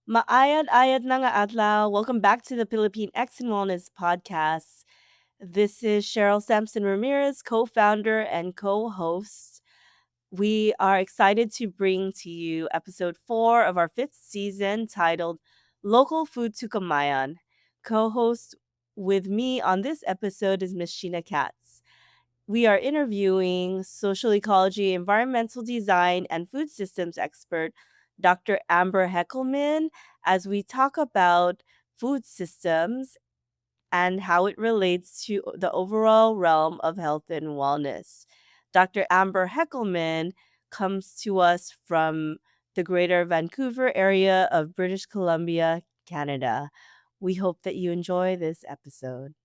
Maayad-ayad na nga adlaw. Welcome back to the Pilipinx and Wellness podcast. This is Cheryl Sampson Ramirez, co-founder and co-host. We are excited to bring to you episode 4 of our 5th season titled Local Food to Kamayan. Co-host with me on this episode is Miss Sheena Katz. We are interviewing social ecology, environmental design, and food systems expert Dr. Amber Heckelman as we talk about food systems and how it relates to the overall realm of health and wellness. Dr. Amber Heckelman comes to us from the Greater Vancouver Area of British Columbia, Canada. We hope that you enjoy this episode.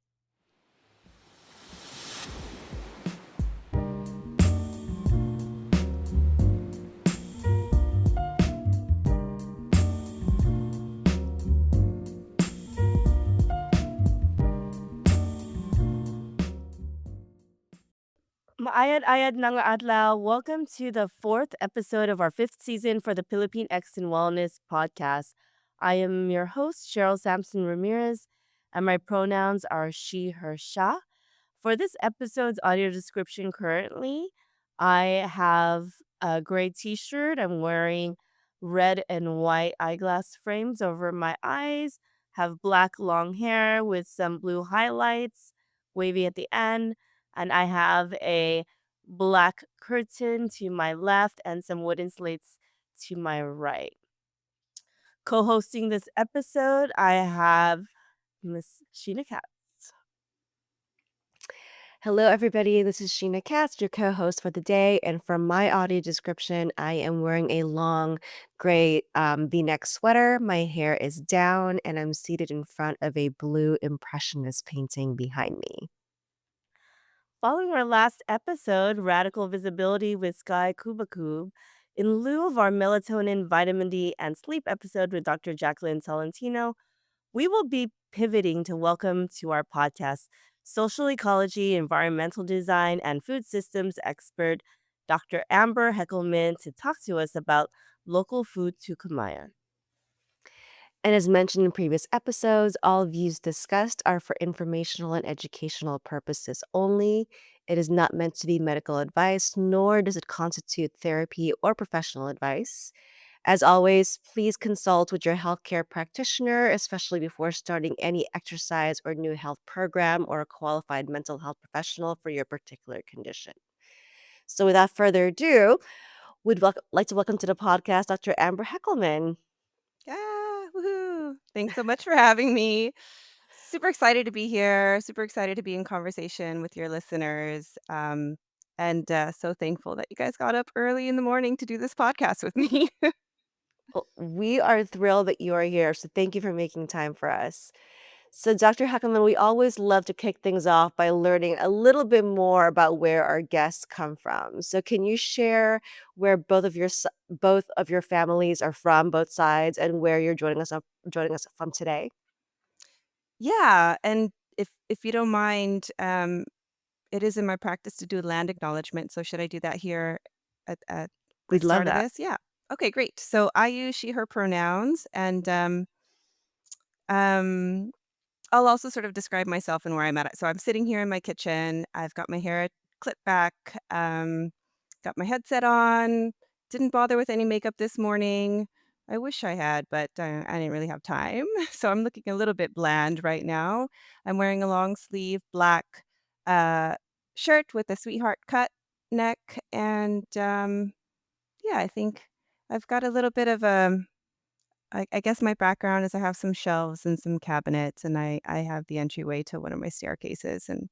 Maayad-ayad na nga adlaw. Welcome to the 4th episode of our 5th season for the Pilipinx and Wellness podcast. I am your host, Cheryl Sampson Ramirez, and my pronouns are she, her, sha. For this episode's audio description currently, I have a gray t-shirt. I'm wearing red and white eyeglass frames over my eyes, have black long hair with some blue highlights wavy at the end, and I have a black curtain to my left and some wooden slates to my right. Co-hosting this episode, I have Miss Sheena Cat. Hello, everybody. This is Sheena Katz, your co host for the day. And from my audio description, I am wearing a long gray v neck sweater. My hair is down, and I'm seated in front of a blue Impressionist painting behind me. Following our last episode, Radical Visibility with Sky Kubakub, in lieu of our melatonin, vitamin D, and sleep episode with Dr. Jacqueline Tolentino, we will be pivoting to welcome to our podcast social ecology, environmental design, and food systems expert Dr. Amber Heckelman to talk to us about local food to Kamayan. And as mentioned in previous episodes, all views discussed are for informational and educational purposes only. It is not meant to be medical advice, nor does it constitute therapy or professional advice. As always, please consult with your healthcare practitioner, especially before starting any exercise or new health program or a qualified mental health professional for your particular condition. So, without further ado, like to welcome to the podcast Dr. Amber Heckelman. Yeah, woohoo. Thanks so much for having me. Super excited to be here. Super excited to be in conversation with your listeners. And so thankful that you guys got up early in the morning to do this podcast with me. Well, we are thrilled that you are here, so thank you for making time for us. So, Dr. Heckelman, we always love to kick things off by learning a little bit more about where our guests come from. So, can you share where both of your families are from, both sides, and where you're joining us from today? Yeah, and if you don't mind, it is in my practice to do land acknowledgement. So should I do that here at the We'd love start of that. this? Yeah. Okay, great. So I use she, her pronouns, and um, I'll also sort of describe myself and where I'm at. So I'm sitting here in my kitchen. I've got my hair clipped back, got my headset on. Didn't bother with any makeup this morning. I wish I had, but I didn't really have time. So I'm looking a little bit bland right now. I'm wearing a long sleeve black uh, shirt with a sweetheart cut neck. And yeah, I think I've got a little bit of I guess my background is I have some shelves and some cabinets, and I have the entryway to one of my staircases, and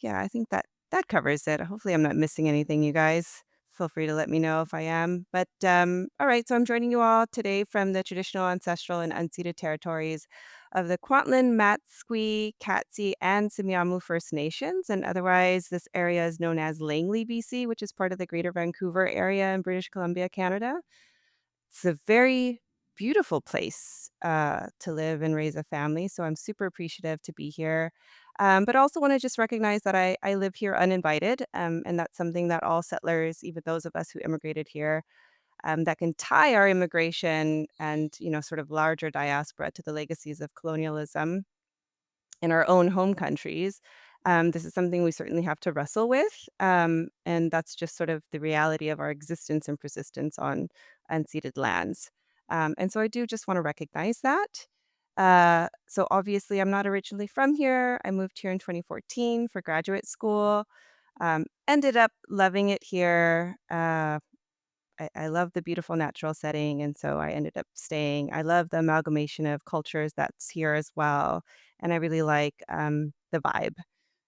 yeah, I think that covers it. Hopefully, I'm not missing anything, you guys. Feel free to let me know if I am. But all right, so I'm joining you all today from the traditional, ancestral, and unceded territories of the Kwantlen, Matsqui, Katsi, and Simiamu First Nations, and otherwise, this area is known as Langley, BC, which is part of the Greater Vancouver Area in British Columbia, Canada. It's a very beautiful place to live and raise a family. So I'm super appreciative to be here. But also want to just recognize that I live here uninvited. And that's something that all settlers, even those of us who immigrated here, that can tie our immigration and, sort of larger diaspora to the legacies of colonialism in our own home countries. This is something we certainly have to wrestle with, and that's just sort of the reality of our existence and persistence on unceded lands. And so I do just want to recognize that. So obviously, I'm not originally from here. I moved here in 2014 for graduate school. Ended up loving it here. I love the beautiful natural setting, and so I ended up staying. I love the amalgamation of cultures that's here as well, and I really like, the vibe,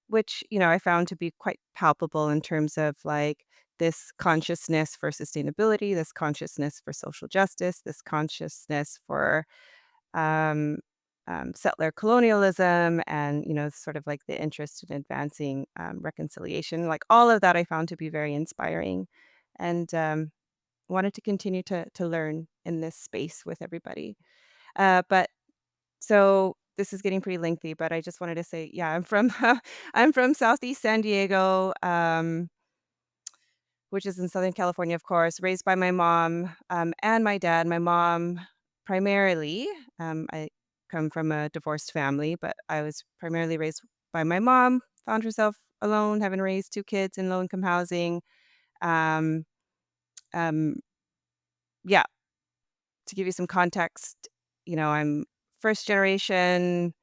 which, I found to be quite palpable in terms of, like, this consciousness for sustainability, this consciousness for social justice, this consciousness for, um, settler colonialism and, sort of like the interest in advancing, reconciliation. Like, all of that I found to be very inspiring, and, wanted to continue to learn in this space with everybody. But so this is getting pretty lengthy, but I just wanted to say, yeah, I'm from I'm from Southeast San Diego, which is in Southern California, of course, raised by my mom and my dad. My mom primarily, I come from a divorced family, but I was primarily raised by my mom. Found herself alone, having raised two kids in low income housing. Um, um, yeah, to give you some context, I'm first generation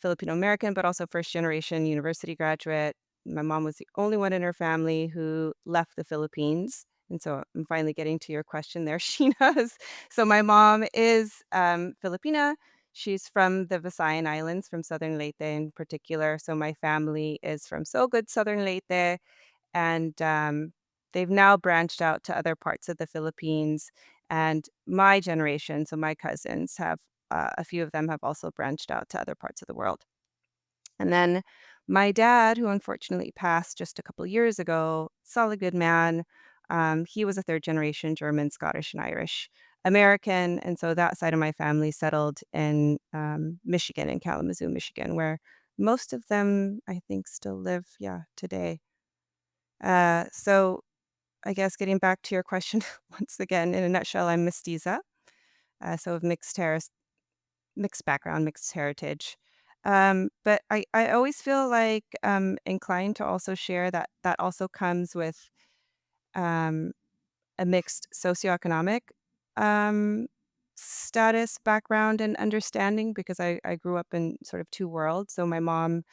Filipino American, but also first generation university graduate. My mom was the only one in her family who left the Philippines. And so I'm finally getting to your question there, Sheena's. So my mom is Filipina. She's from the Visayan Islands, from Southern Leyte in particular. So my family is from so good Southern Leyte, and they've now branched out to other parts of the Philippines. And my generation, so my cousins, have a few of them have also branched out to other parts of the world. And then my dad, who unfortunately passed just a couple years ago, solid good man. He was a third generation German, Scottish, and Irish American. And so that side of my family settled in Michigan, in Kalamazoo, Michigan, where most of them, I think, still live, yeah, today. So I guess getting back to your question once again, in a nutshell, I'm mestiza, so of mixed background, mixed heritage. But I always feel like inclined to also share that that also comes with um, a mixed socioeconomic um, status, background, and understanding because I grew up in sort of two worlds. So my mom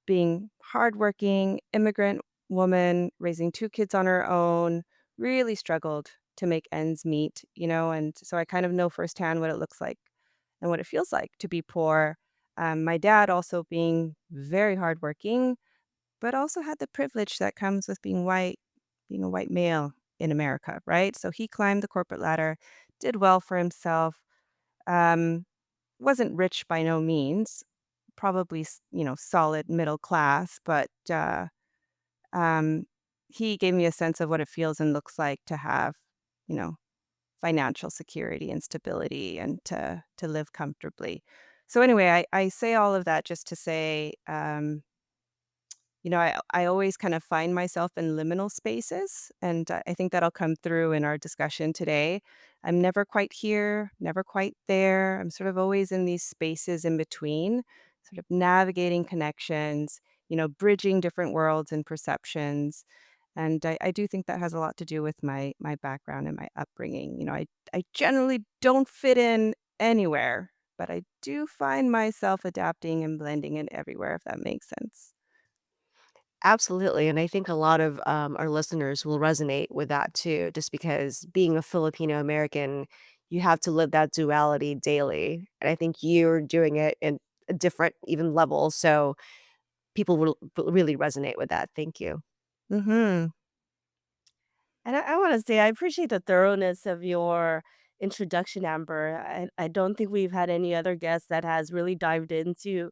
being hardworking, immigrant woman, raising 2 kids on her own, really struggled to make ends meet, and so I kind of know firsthand what it looks like and what it feels like to be poor. My dad also being very hardworking, but also had the privilege that comes with being a white male in America, right? So he climbed the corporate ladder, did well for himself, um, wasn't rich by no means, probably, solid middle class, but, um, he gave me a sense of what it feels and looks like to have, you know, financial security and stability and to live comfortably. So anyway, I say all of that just to say, I always kind of find myself in liminal spaces, and I think that'll come through in our discussion today. I'm never quite here, never quite there. I'm sort of always in these spaces in between, sort of navigating connections, bridging different worlds and perceptions. And I do think that has a lot to do with my background and my upbringing. I generally don't fit in anywhere, but I do find myself adapting and blending in everywhere, if that makes sense. Absolutely, and I think a lot of, our listeners will resonate with that too, just because being a Filipino American, you have to live that duality daily, and I think you're doing it in a different even level, so people will really resonate with that. Thank you. Mhm. And I want to say I appreciate the thoroughness of your introduction, Amber. I don't think we've had any other guest that has really dived into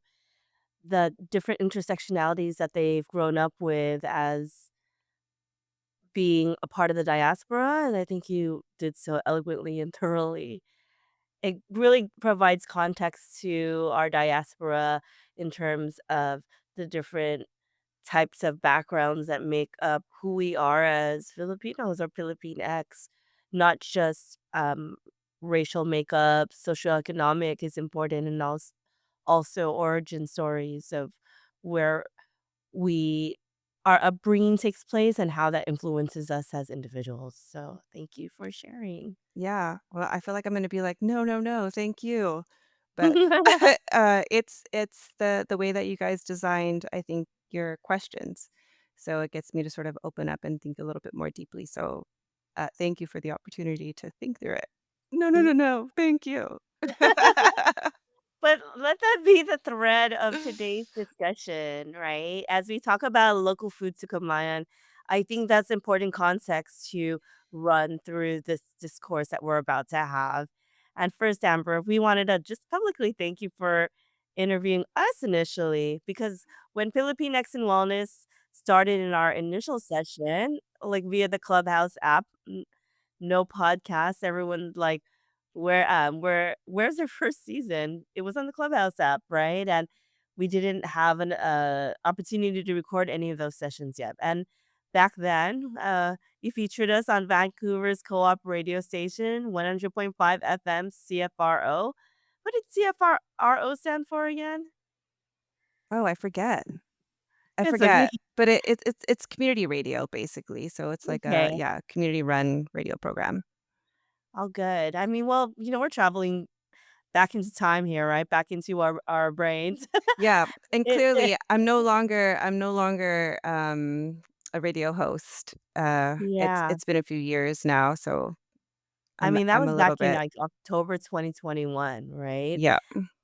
the different intersectionalities that they've grown up with as being a part of the diaspora. And I think you did so eloquently and thoroughly. It really provides context to our diaspora in terms of the different types of backgrounds that make up who we are as Filipinos or Filipinx. not just racial makeup, socioeconomic is important, and also origin stories of where we our upbringing takes place and how that influences us as individuals. So thank you for sharing. Yeah. Well, I feel like I'm gonna be like, "No, no, no, thank you." But, it's the way that you guys designed, I think, your questions. So it gets me to sort of open up and think a little bit more deeply. So, thank you for the opportunity to think through it. No, no, no, no, thank you. But let that be the thread of today's discussion, right? As we talk about local food to Kamayan, I think that's important context to run through this discourse that we're about to have. And first, Amber, we wanted to just publicly thank you for interviewing us initially, because when Pilipinx and Wellness started in our initial session, like via the Clubhouse app, no podcast. Everyone like, where's their first season? It was on the Clubhouse app, right? And we didn't have an opportunity to record any of those sessions yet. And back then, you featured us on Vancouver's co-op radio station, 100.5 FM CFRO. What did CFRO stand for again? Oh, I forget. I It's okay. forget, but it's community radio, basically, so it's like a Okay. yeah, community-run radio program. All good. I mean, well, we're traveling back into time here, right? Back into our brains. Yeah, and It clearly, I'm no longer, a radio host. It's yeah. it's been a few years now, so I I'm mean, that I'm was a back little in, bit like, October 2021, right? yeah.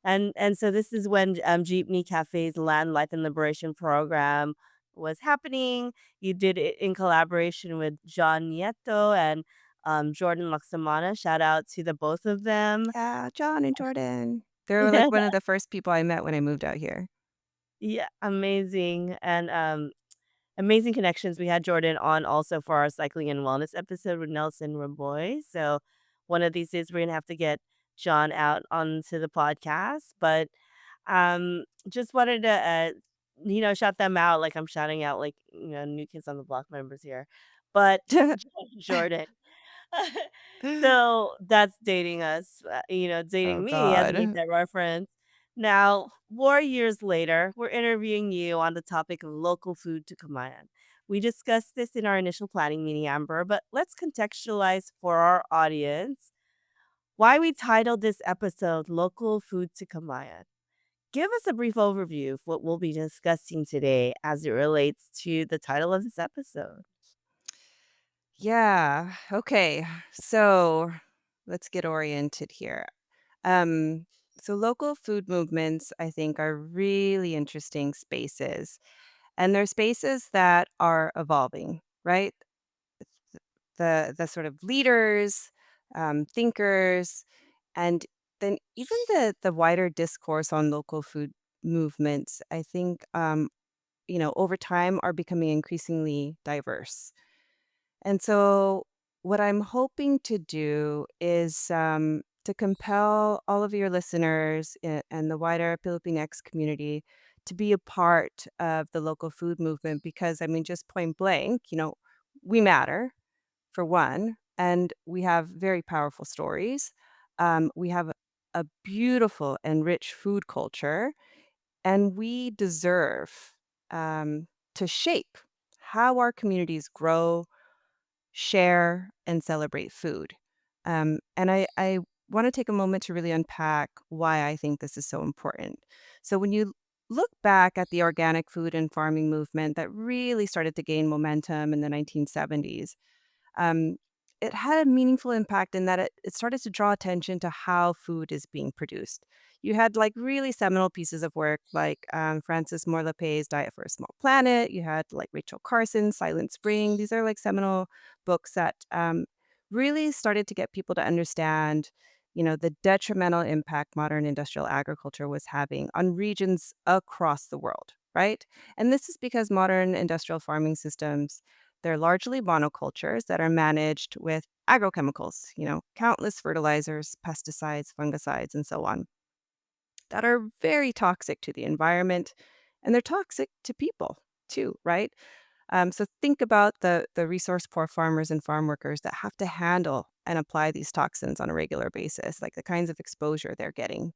And so this is when, Jeepney Cafe's Land, Life, and Liberation program was happening. You did it in collaboration with John Nieto and, Jordan Laksamana. Shout out to the both of them. Yeah, John and Jordan. They were, like, one of the first people I met when I moved out here. Yeah, amazing, and, amazing connections. We had Jordan on also for our cycling and wellness episode with Nelson Ramboy. So one of these days we're gonna have to get John out onto the podcast. But just wanted to shout them out like I'm shouting out like, New Kids on the Block members here. But Jordan. So that's dating us, Oh dating me as I make god. that reference. Now, 4 years later, we're interviewing you on the topic of local food to Kamayan. We discussed this in our initial planning meeting, Amber, but let's contextualize for our audience why we titled this episode Local Food to Kamayan. Give us a brief overview of what we'll be discussing today as it relates to the title of this episode. Yeah, okay. So, let's get oriented here. Um, so local food movements, I think, are really interesting spaces. And they're spaces that are evolving, right? The sort of leaders, thinkers, and then even the wider discourse on local food movements, I think, over time are becoming increasingly diverse. And so, what I'm hoping to do is to compel all of your listeners and the wider Filipinx community to be a part of the local food movement because, I mean, just point blank, we matter for one, and we have very powerful stories. We have a beautiful and rich food culture, and we deserve to shape how our communities grow, share, and celebrate food. And I want to take a moment to really unpack why I think this is so important. So, when you look back at the organic food and farming movement that really started to gain momentum in the 1970s, um, it had a meaningful impact in that it started to draw attention to how food is being produced. You had like really seminal pieces of work like Francis Morlape's Diet for a Small Planet. You had like Rachel Carson's Silent Spring. These are like seminal books that really started to get people to understand, the detrimental impact modern industrial agriculture was having on regions across the world, right? And this is because modern industrial farming systems, they're largely monocultures that are managed with agrochemicals, countless fertilizers, pesticides, fungicides, and so on, that are very toxic to the environment and they're toxic to people too, right? So think about the resource poor farmers and farm workers that have to handle and apply these toxins on a regular basis, like the kinds of exposure they're getting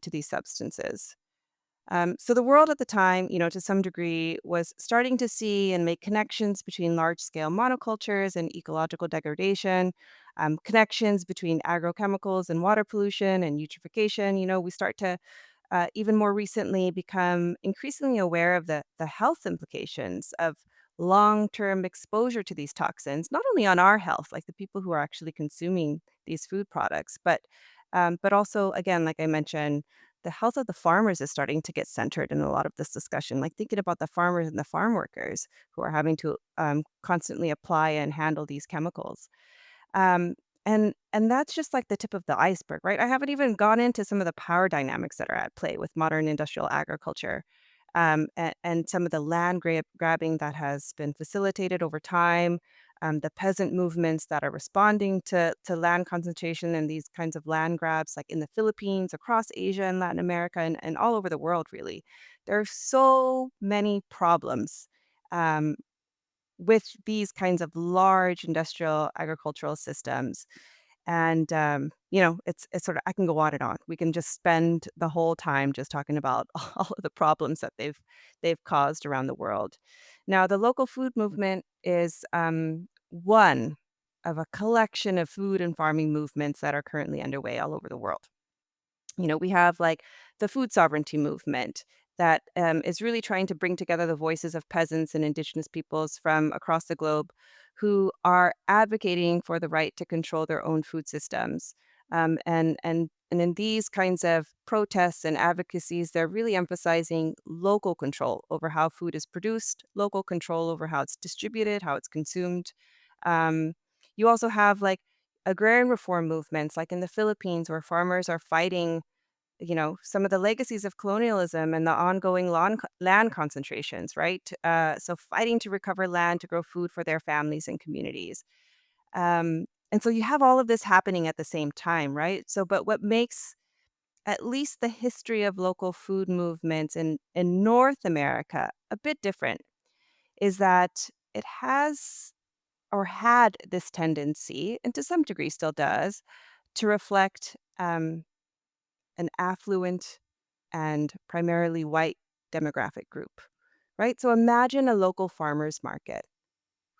to these substances. So the world at the time, to some degree, was starting to see and make connections between large-scale monocultures and ecological degradation, connections between agrochemicals and water pollution and eutrophication. We start to even more recently become increasingly aware of the health implications of long-term exposure to these toxins, not only on our health, like the people who are actually consuming these food products, but also, again, like I mentioned, the health of the farmers is starting to get centered in a lot of this discussion. Like thinking about the farmers and the farm workers who are having to constantly apply and handle these chemicals. Um, and that's just like the tip of the iceberg, right? I haven't even gone into some of the power dynamics that are at play with modern industrial agriculture, and some of the grabbing that has been facilitated over time, the peasant movements that are responding to land concentration and these kinds of land grabs, like in the Philippines, across Asia and Latin America, and all over the world, really. There are so many problems. Um, with these kinds of large industrial agricultural systems. And it's sort of I can go on and on. We can just spend the whole time just talking about all of the problems that they've caused around the world. Now, the local food movement is one of a collection of food and farming movements that are currently underway all over the world. We have like the food sovereignty movement that is really trying to bring together the voices of peasants and indigenous peoples from across the globe who are advocating for the right to control their own food systems. And in these kinds of protests and advocacies, they're really emphasizing local control over how food is produced, local control over how it's distributed, how it's consumed. Um, you also have like agrarian reform movements, like in the Philippines, where farmers are fighting some of the legacies of colonialism and the ongoing land concentrations, right? So fighting to recover land to grow food for their families and communities. And so you have all of this happening at the same time, right? But what makes at least the history of local food movements in North America a bit different is that it has or had this tendency, and to some degree still does, to reflect an affluent and primarily white demographic group, right? So imagine a local farmers market.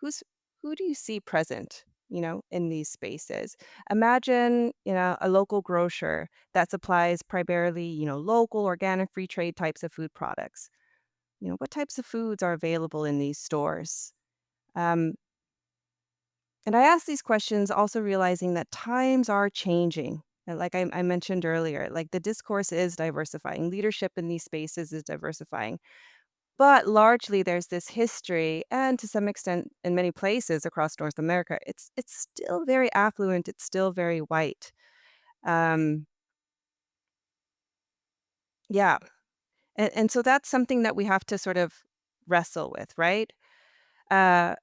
Who's who do you see present, in these spaces? Imagine, a local grocer that supplies primarily, local, organic, free trade types of food products. What types of foods are available in these stores? Um, and I ask these questions also realizing that times are changing. And like I mentioned earlier, like the discourse is diversifying, leadership in these spaces is diversifying. But largely there's this history, and to some extent in many places across North America, it's still very affluent, it's still very white. Um, yeah. And so that's something that we have to sort of wrestle with, right? Uh,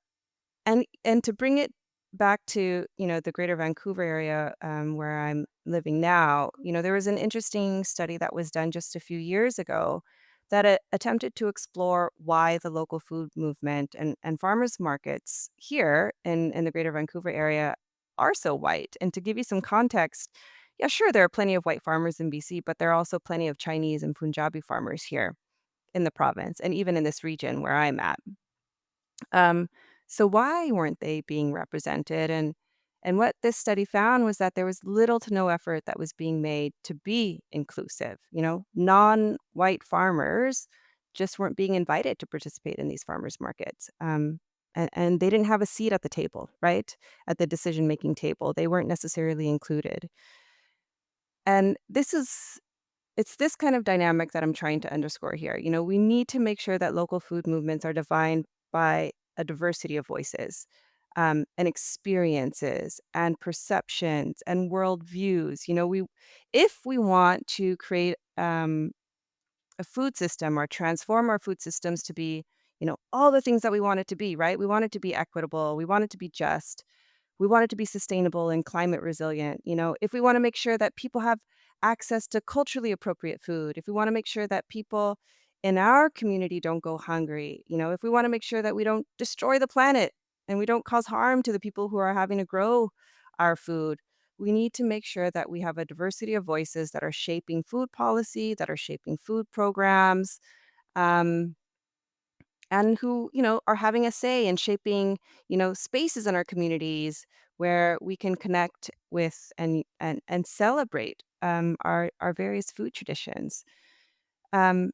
and to bring it back to, the Greater Vancouver area, where I'm living now, there was an interesting study that was done just a few years ago that attempted to explore why the local food movement and farmers markets here in the Greater Vancouver area are so white. And to give you some context, yeah, sure, there are plenty of white farmers in BC, but there are also plenty of Chinese and Punjabi farmers here in the province and even in this region where I'm at. Um, so why weren't they being represented? And what this study found was that there was little to no effort that was being made to be inclusive. Non-white farmers just weren't being invited to participate in these farmers markets. And they didn't have a seat at the table, right? At the decision-making table. They weren't necessarily included. And it's this kind of dynamic that I'm trying to underscore here. We need to make sure that local food movements are defined by a diversity of voices, and experiences and perceptions and worldviews. If we want to create a food system or transform our food systems to be, all the things that we want it to be, right? We want it to be equitable. We want it to be just. We want it to be sustainable and climate resilient. If we want to make sure that people have access to culturally appropriate food, if we want to make sure that people in our community don't go hungry. If we want to make sure that we don't destroy the planet and we don't cause harm to the people who are having to grow our food, we need to make sure that we have a diversity of voices that are shaping food policy, that are shaping food programs, um, and who, are having a say in shaping, spaces in our communities where we can connect with and celebrate our various food traditions. Um,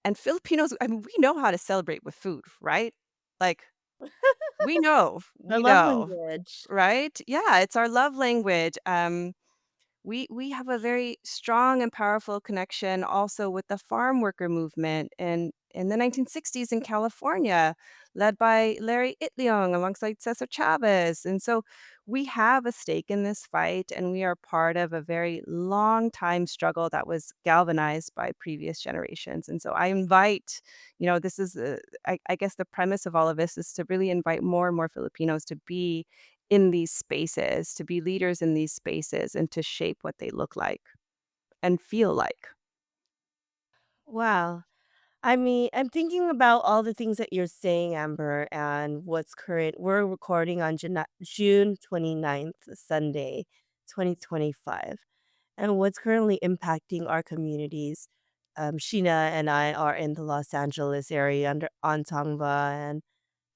and Filipinos, I mean, we know how to celebrate with food, right? Like, The we love know, language. right? Yeah, it's our love language. We have a very strong and powerful connection also with the farm worker movement in the 1960s in California, led by Larry Itliong alongside Cesar Chavez. And so we have a stake in this fight, and we are part of a very long time struggle that was galvanized by previous generations. And so I invite, this is, I guess, the premise of all of this is to really invite more and more Filipinos to be in these spaces, to be leaders in these spaces, and to shape what they look like and feel like. Wow. I mean, I'm thinking about all the things that you're saying, Amber, and what's current. We're recording on June 29th, Sunday, 2025. And what's currently impacting our communities. Sheena and I are in the Los Angeles area under Antangva and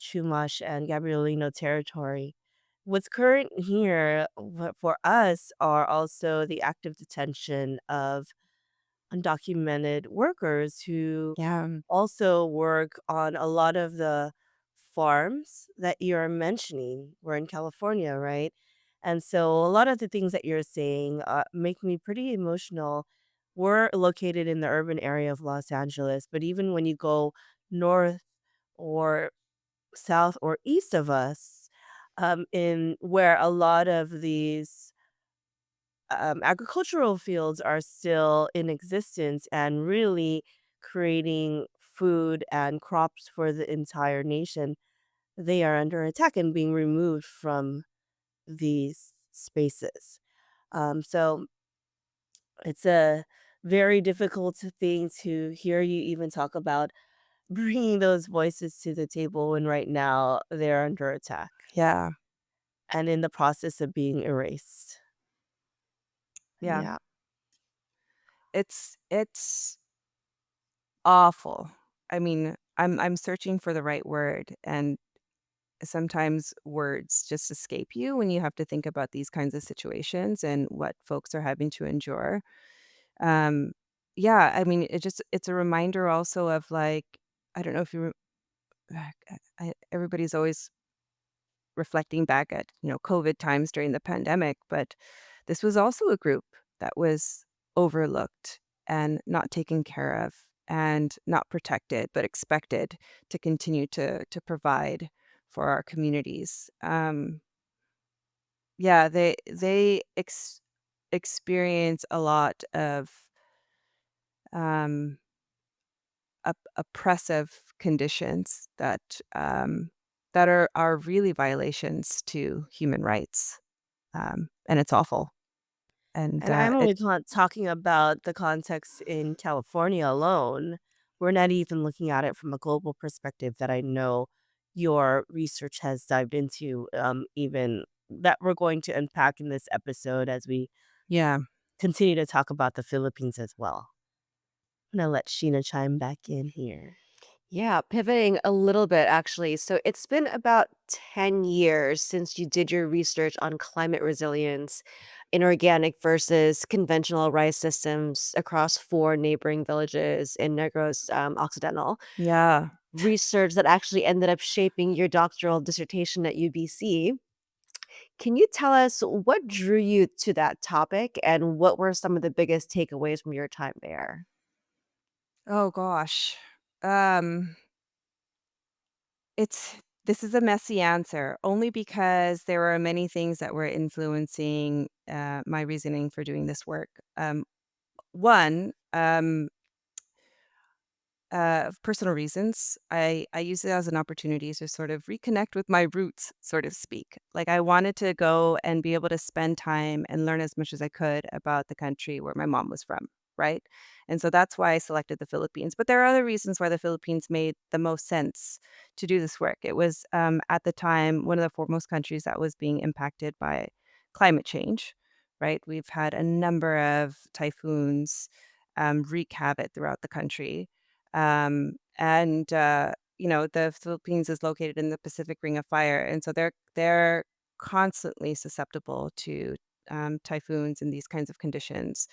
Chumash and Gabrielino territory. What's current here for us are also the active detention of undocumented workers who Yeah. also work on a lot of the farms that you're mentioning. We're in California, right? And so a lot of the things that you're saying make me pretty emotional. We're located in the urban area of Los Angeles, but even when you go north or south or east of us, in where a lot of these agricultural fields are still in existence and really creating food and crops for the entire nation, they are under attack and being removed from these spaces. So it's a very difficult thing to hear you even talk about bringing those voices to the table when right now they're under attack Yeah. and in the process of being erased. Yeah. Yeah. It's awful. I mean, I'm searching for the right word, and sometimes words just escape you when you have to think about these kinds of situations and what folks are having to endure. Um, yeah, I mean, it's a reminder also of, like, I don't know if you everybody's always reflecting back at, COVID times during the pandemic, but this was also a group that was overlooked and not taken care of and not protected, but expected to continue to provide for our communities. Yeah, they experience a lot of um, oppressive conditions that are really violations to human rights, and it's awful. And And I'm it only talking about the context in California alone. We're not even looking at it from a global perspective that I know your research has dived into, even that we're going to unpack in this episode as we Yeah, continue to talk about the Philippines as well. I'm gonna let Sheena chime back in here. Yeah, pivoting a little bit actually. So it's been about 10 years since you did your research on climate resilience in organic versus conventional rice systems across four neighboring villages in Negros Occidental. yeah. Research that actually ended up shaping your doctoral dissertation at UBC. Can you tell us what drew you to that topic and what were some of the biggest takeaways from your time there? Oh gosh. Um, it's this is a messy answer, only because there are many things that were influencing my reasoning for doing this work. One, of personal reasons, I use it as an opportunity to sort of reconnect with my roots, so to speak. Like, I wanted to go and be able to spend time and learn as much as I could about the country where my mom was from. right? And so that's why I selected the Philippines. But there are other reasons why the Philippines made the most sense to do this work. It was at the time one of the foremost countries that was being impacted by climate change, right? We've had a number of typhoons wreak havoc throughout the country. And the Philippines is located in the Pacific Ring of Fire, and so they're constantly susceptible to typhoons and these kinds of conditions.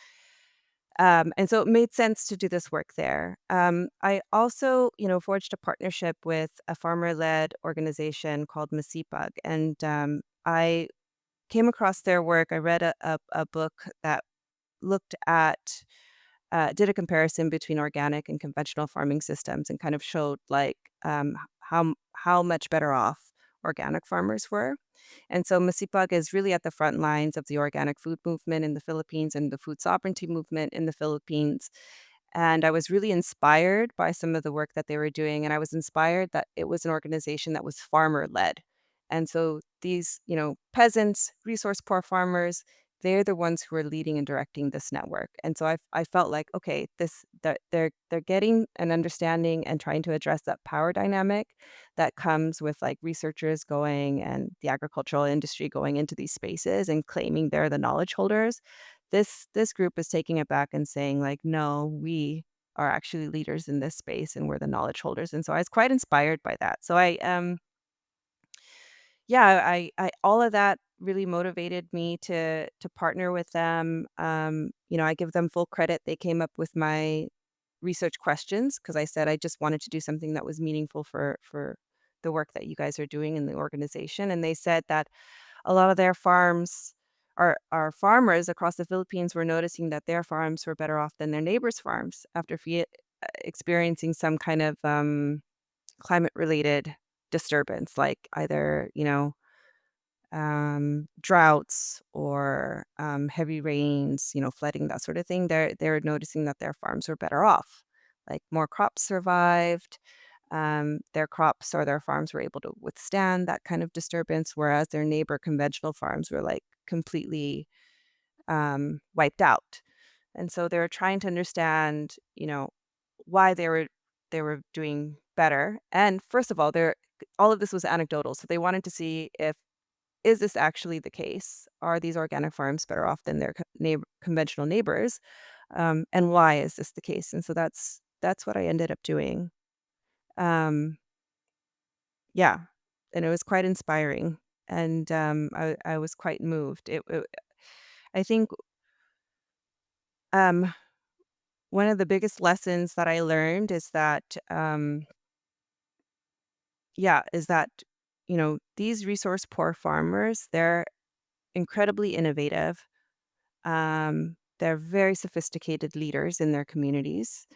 And so it made sense to do this work there. I also, forged a partnership with a farmer-led organization called MASIPAG, and I came across their work. I read a book that looked at did a comparison between organic and conventional farming systems and kind of showed like how much better off organic farmers were. And so Masipag is really at the front lines of the organic food movement in the Philippines and the food sovereignty movement in the Philippines. And I was really inspired by some of the work that they were doing. And I was inspired that it was an organization that was farmer led. And so these, peasants, resource poor farmers, they're the ones who are leading and directing this network. And so I felt like, okay, this that they're getting an understanding and trying to address that power dynamic that comes with like researchers going and the agricultural industry going into these spaces and claiming they're the knowledge holders. This group is taking it back and saying like, no, we are actually leaders in this space and we're the knowledge holders. And so I was quite inspired by that. So I all of that really motivated me to partner with them. I give them full credit. They came up with my research questions because I said I just wanted to do something that was meaningful for the work that you guys are doing in the organization. And they said that a lot of their farms our farmers across the Philippines were noticing that their farms were better off than their neighbors' farms after experiencing some kind of climate related disturbance, like either, droughts or heavy rains, flooding, that sort of thing. They're noticing that their farms were better off. Like more crops survived. Their crops or their farms were able to withstand that kind of disturbance, whereas their neighbor conventional farms were like completely wiped out. And so they were trying to understand, why they were doing better. And first of all, all of this was anecdotal, so they wanted to see if is this actually the case? Are these organic farms better off than their conventional neighbors? And why is this the case? And so that's what I ended up doing. Um, yeah, and it was quite inspiring, and I was quite moved. I think um, one of the biggest lessons that I learned is that is that these resource poor farmers, they're incredibly innovative. They're very sophisticated leaders in their communities,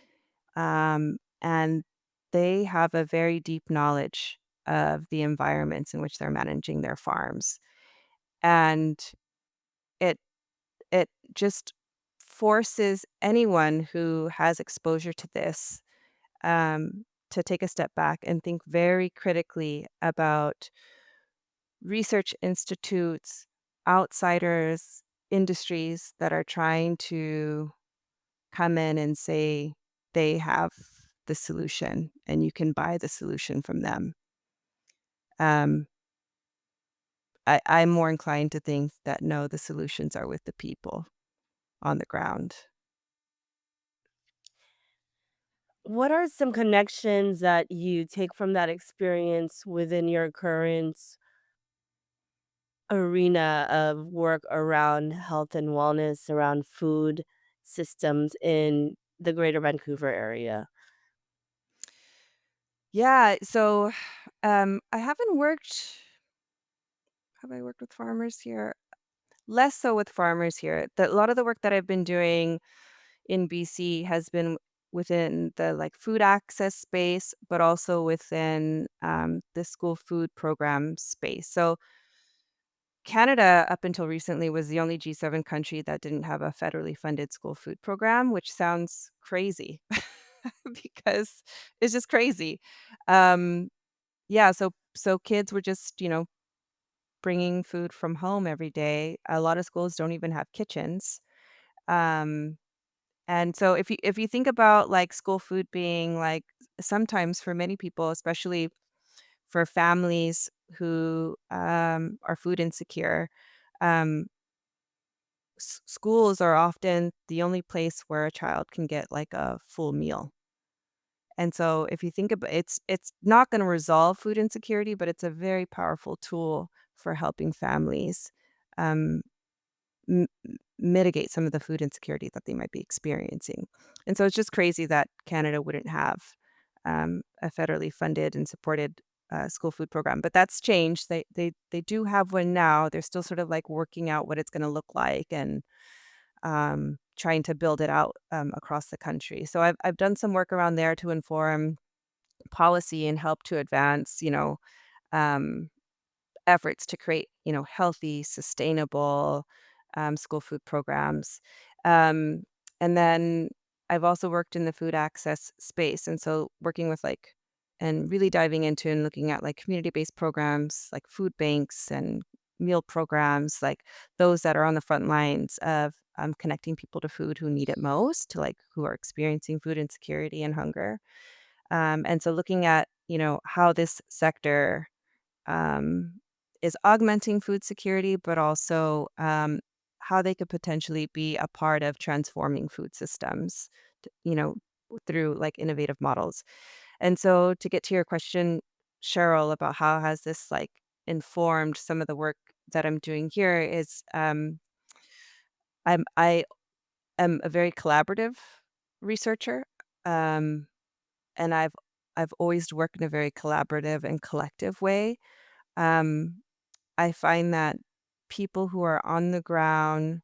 and they have a very deep knowledge of the environments in which they're managing their farms. And it it just forces anyone who has exposure to this to take a step back and think very critically about research institutes, outsiders, industries that are trying to come in and say they have the solution and you can buy the solution from them. Um, I'm more inclined to think that no, the solutions are with the people on the ground. What are some connections that you take from that experience within your current arena of work around health and wellness, around food systems in the Greater Vancouver area? Yeah, so I haven't worked have I worked with farmers here? Less so with farmers here. A lot of the work that I've been doing in BC has been within the like food access space, but also within the school food program space. So Canada, up until recently, was the only G7 country that didn't have a federally funded school food program, which sounds crazy because it's just crazy. Um, yeah, so kids were just, bringing food from home every day. A lot of schools don't even have kitchens. Um, And so if you think about like school food being like sometimes for many people, especially for families who are food insecure, um, schools are often the only place where a child can get like a full meal. And so if you think about it's not going to resolve food insecurity, but it's a very powerful tool for helping families um, m- mitigate some of the food insecurity that they might be experiencing. And so it's just crazy that Canada wouldn't have a federally funded and supported school food program, but that's changed. They do have one now. They're still sort of like working out what it's going to look like and trying to build it out across the country. So I've done some work around there to inform policy and help to advance, um, efforts to create, healthy, sustainable school food programs. Um, and then I've also worked in the food access space. And so working with and really diving into and looking at like community based programs like food banks and meal programs, like those that are on the front lines of connecting people to food who need it most, to like who are experiencing food insecurity and hunger. And so looking at, how this sector um, is augmenting food security, but also how they could potentially be a part of transforming food systems, through like innovative models. And so to get to your question, Cheryl, about how has this like informed some of the work that I'm doing here is I am a very collaborative researcher. Um, and I've always worked in a very collaborative and collective way. Um, I find that people who are on the ground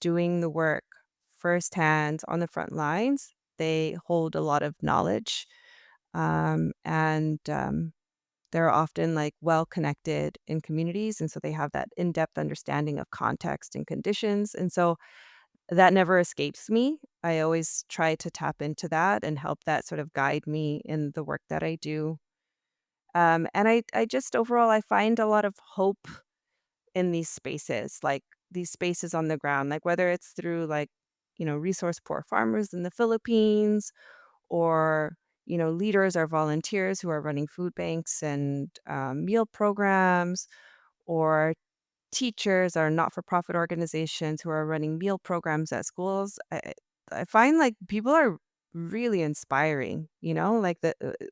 doing the work firsthand on the front lines, they hold a lot of knowledge, and they're often like well connected in communities, and so they have that in-depth understanding of context and conditions, and so that never escapes me. I always try to tap into that and help that sort of guide me in the work that I do. And I just overall I find a lot of hope in these spaces, like these spaces on the ground, like whether it's through like, resource poor farmers in the Philippines or, leaders or volunteers who are running food banks and meal programs, or teachers or not-for-profit organizations who are running meal programs at schools. I find like people are really inspiring, like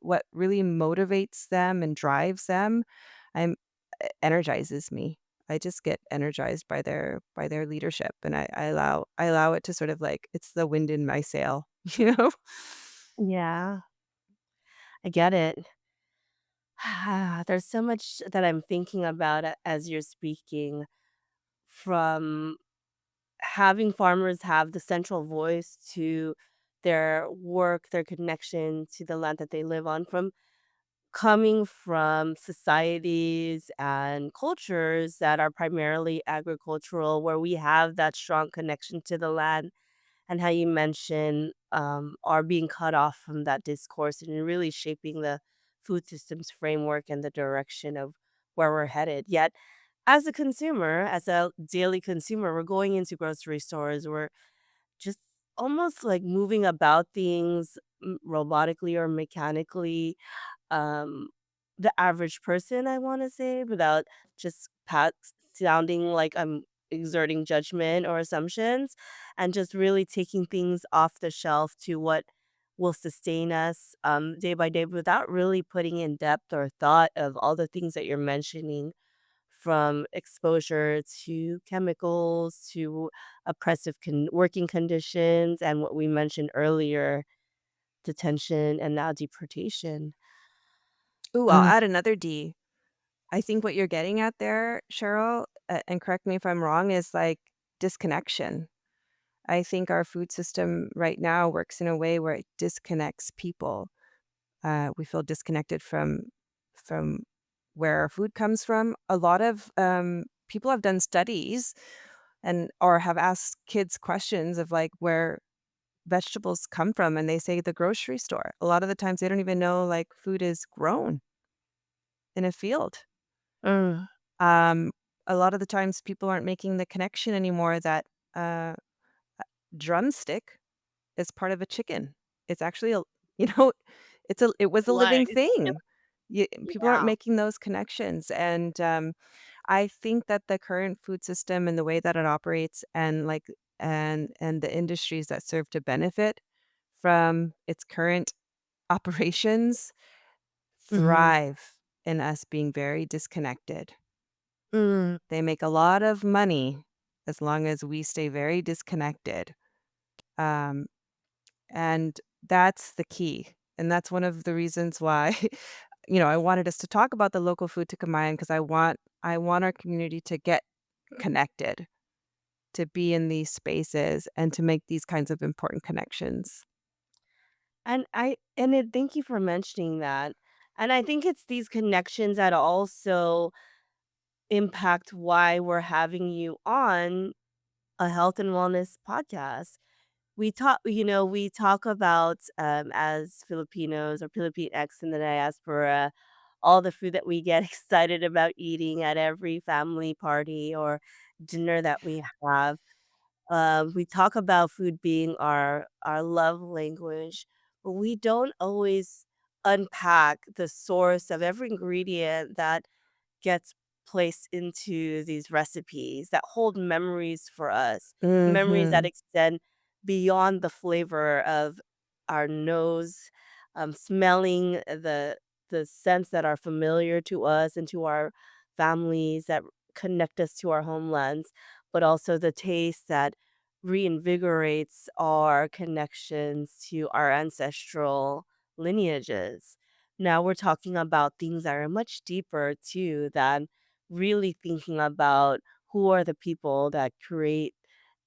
what really motivates them and drives them. I'm energizes me. I just get energized by their leadership, and I allow it to sort of like it's the wind in my sail, you know? Yeah, I get it. There's so much that I'm thinking about as you're speaking, from having farmers have the central voice to their work, their connection to the land that they live on, from coming from societies and cultures that are primarily agricultural, where we have that strong connection to the land, and how you mentioned are being cut off from that discourse and really shaping the food systems framework and the direction of where we're headed. Yet, as a consumer, as a daily consumer, we're going into grocery stores, we're just almost like moving about things robotically or mechanically, um, the average person, I wanna say, without just sounding like I'm exerting judgment or assumptions, and just really taking things off the shelf to what will sustain us, day by day without really putting in depth or thought of all the things that you're mentioning, from exposure to chemicals to oppressive working conditions, and what we mentioned earlier, detention and now deportation. Ooh, I'll Ugh. add another D. I think what you're getting at there, Cheryl, and correct me if I'm wrong, is like disconnection. I think our food system right now works in a way where it disconnects people. We feel disconnected from where our food comes from. A lot of people have done studies and or have asked kids questions of like where vegetables come from, and they say the grocery store. A lot of the times they don't even know like food is grown in a field. Ugh. Um, a lot of the times people aren't making the connection anymore that uh, drumstick is part of a chicken. It's actually a you know, it was a living Life. thing. People aren't Yeah. making those connections, and, I think that the current food system and the way that it operates and, like and the industries that serve to benefit from its current operations Mhm. thrive in us being very disconnected. Mm. They make a lot of money as long as we stay very disconnected, um, and that's the key, and that's one of the reasons why, I wanted us to talk about the local food to Kamayan because I want our community to get connected, to be in these spaces, and to make these kinds of important connections. Thank you for mentioning that. And I think it's these connections that also impact why we're having you on a health and wellness podcast. We talk about as Filipinos or Pilipinx in the diaspora, all the food that we get excited about eating at every family party or dinner that we have. We talk about food being our love language, but we don't always unpack the source of every ingredient that gets placed into these recipes that hold memories for us, memories that Mhm. extend beyond the flavor of our nose, smelling the scents that are familiar to us and to our families that connect us to our homelands, but also the taste that reinvigorates our connections to our ancestral lineages. Now we're talking about things that are much deeper too than really thinking about who are the people that create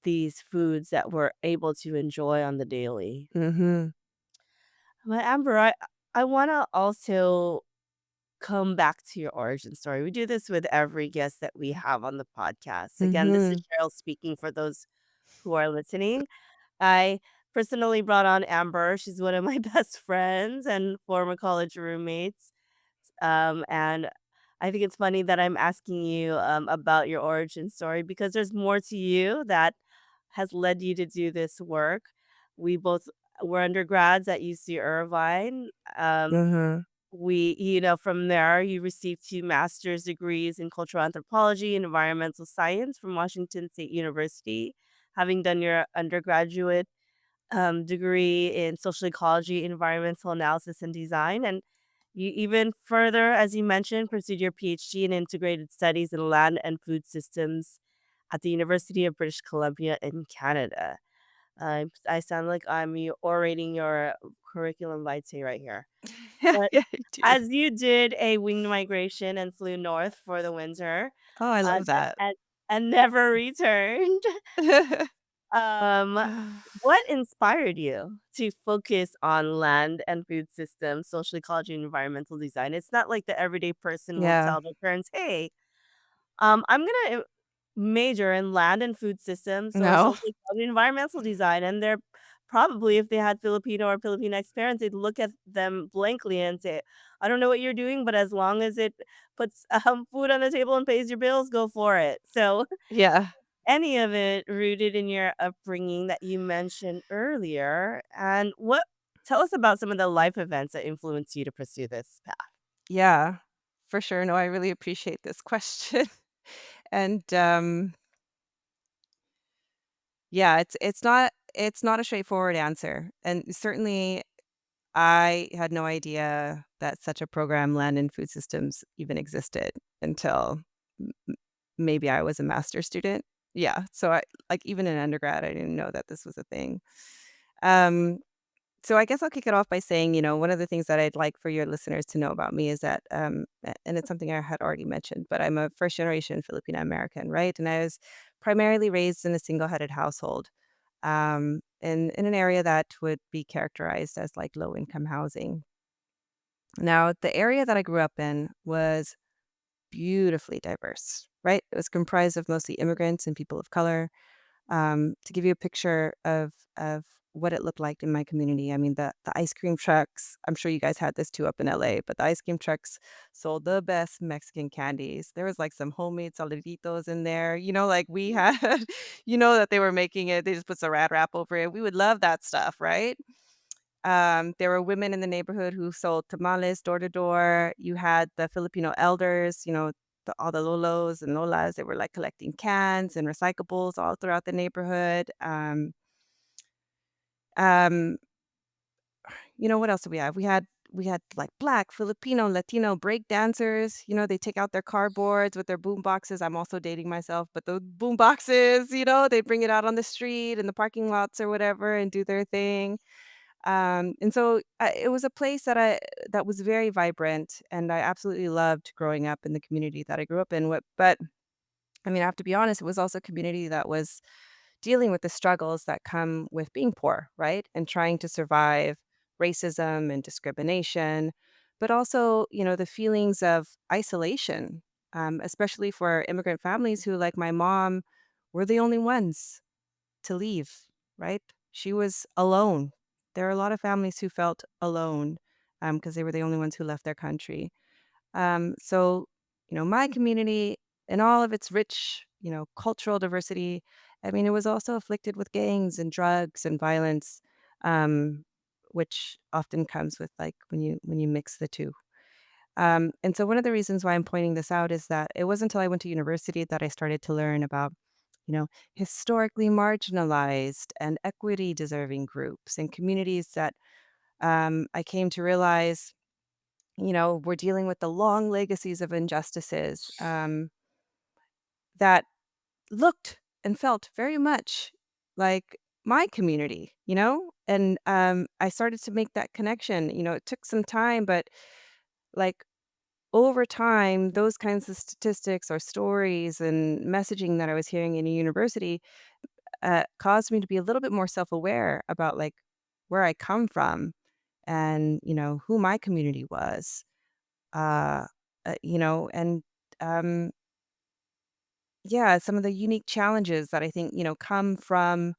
these foods that we're able to enjoy on the daily. Mhm. But Amber, I want to also come back to your origin story. We do this with every guest that we have on the podcast. Again, this is Mhm. Cheryl speaking for those who are listening. I personally brought on Amber. She's one of my best friends and former college roommates. And I think it's funny that I'm asking you about your origin story because there's more to you that has led you to do this work. We both were undergrads at UC Irvine. Um, Mhm. from there, you received two master's degrees in cultural anthropology and environmental science from Washington State University, having done your undergraduate degree in social ecology, environmental analysis, and design. And you even further, as you mentioned, pursued your PhD in integrated studies in land and food systems at the University of British Columbia in Canada. I sound like orating your curriculum vitae right here. Yeah, But yeah, you do. as you did a winged migration and flew north for the winter, Oh, I uh, love that. and, and never returned, um, what inspired you to focus on land and food systems, social ecology, and environmental design? It's not like the everyday person will Yeah. tell their parents, "Hey, I'm gonna major in land and food systems or No. social ecology, and environmental design," and they're probably, if they had Filipino or Filipinx parents, they'd look at them blankly and say, "I don't know what you're doing, but as long as it puts food on the table and pays your bills, go for it." So Yeah. any of it rooted in your upbringing that you mentioned earlier? And what tell us about some of the life events that influenced you to pursue this path. Yeah. For sure. No, I really appreciate this question. And, yeah, it's not a straightforward answer, and certainly I had no idea that such a program, Land and Food Systems, even existed until m m maybe I was a master's student. Yeah, so even in undergrad, I didn't know that this was a thing. Um, so I guess I'll kick it off by saying, one of the things that I'd like for your listeners to know about me is that, and it's something I had already mentioned, but I'm a first generation Filipino American, right? And I was primarily raised in a single-headed household, in an area that would be characterized as like low income housing. Now, the area that I grew up in was beautifully diverse, right? It was comprised of mostly immigrants and people of color. To give you a picture of what it looked like in my community. I mean, the ice cream trucks, I'm sure you guys had this too up in LA, but the ice cream trucks sold the best Mexican candies. There was like some homemade saladitos in there. Like we had, that they were making it. They just put saran wrap over it. We would love that stuff, right? There were women in the neighborhood who sold tamales door to door. You had the Filipino elders, all the lolos and lolas. They were like collecting cans and recyclables all throughout the neighborhood. Um, what else did we have? We had like Black, Filipino, Latino break dancers. They take out their cardboards with their boom boxes. I'm also dating myself, but the boom boxes, they bring it out on the street in the parking lots or whatever and do their thing. And so it was a place that was very vibrant, and I absolutely loved growing up in the community that I grew up in. But I mean, I have to be honest, it was also a community that was dealing with the struggles that come with being poor, right? And trying to survive racism and discrimination, but also, the feelings of isolation, especially for immigrant families who, like my mom, were the only ones to leave, right? She was alone. There are a lot of families who felt alone because they were the only ones who left their country. So, my community and all of its rich, cultural diversity, I mean, it was also afflicted with gangs and drugs and violence, um, which often comes with like when you mix the two. And so one of the reasons why I'm pointing this out is that it wasn't until I went to university that I started to learn about, historically marginalized and equity deserving groups and communities that I came to realize we're dealing with the long legacies of injustices that looked and felt very much like my community, And I started to make that connection. It took some time, but like over time, those kinds of statistics or stories and messaging that I was hearing in a university caused me to be a little bit more self aware about like where I come from and, who my community was. Uh, and um, yeah, some of the unique challenges that I think, come from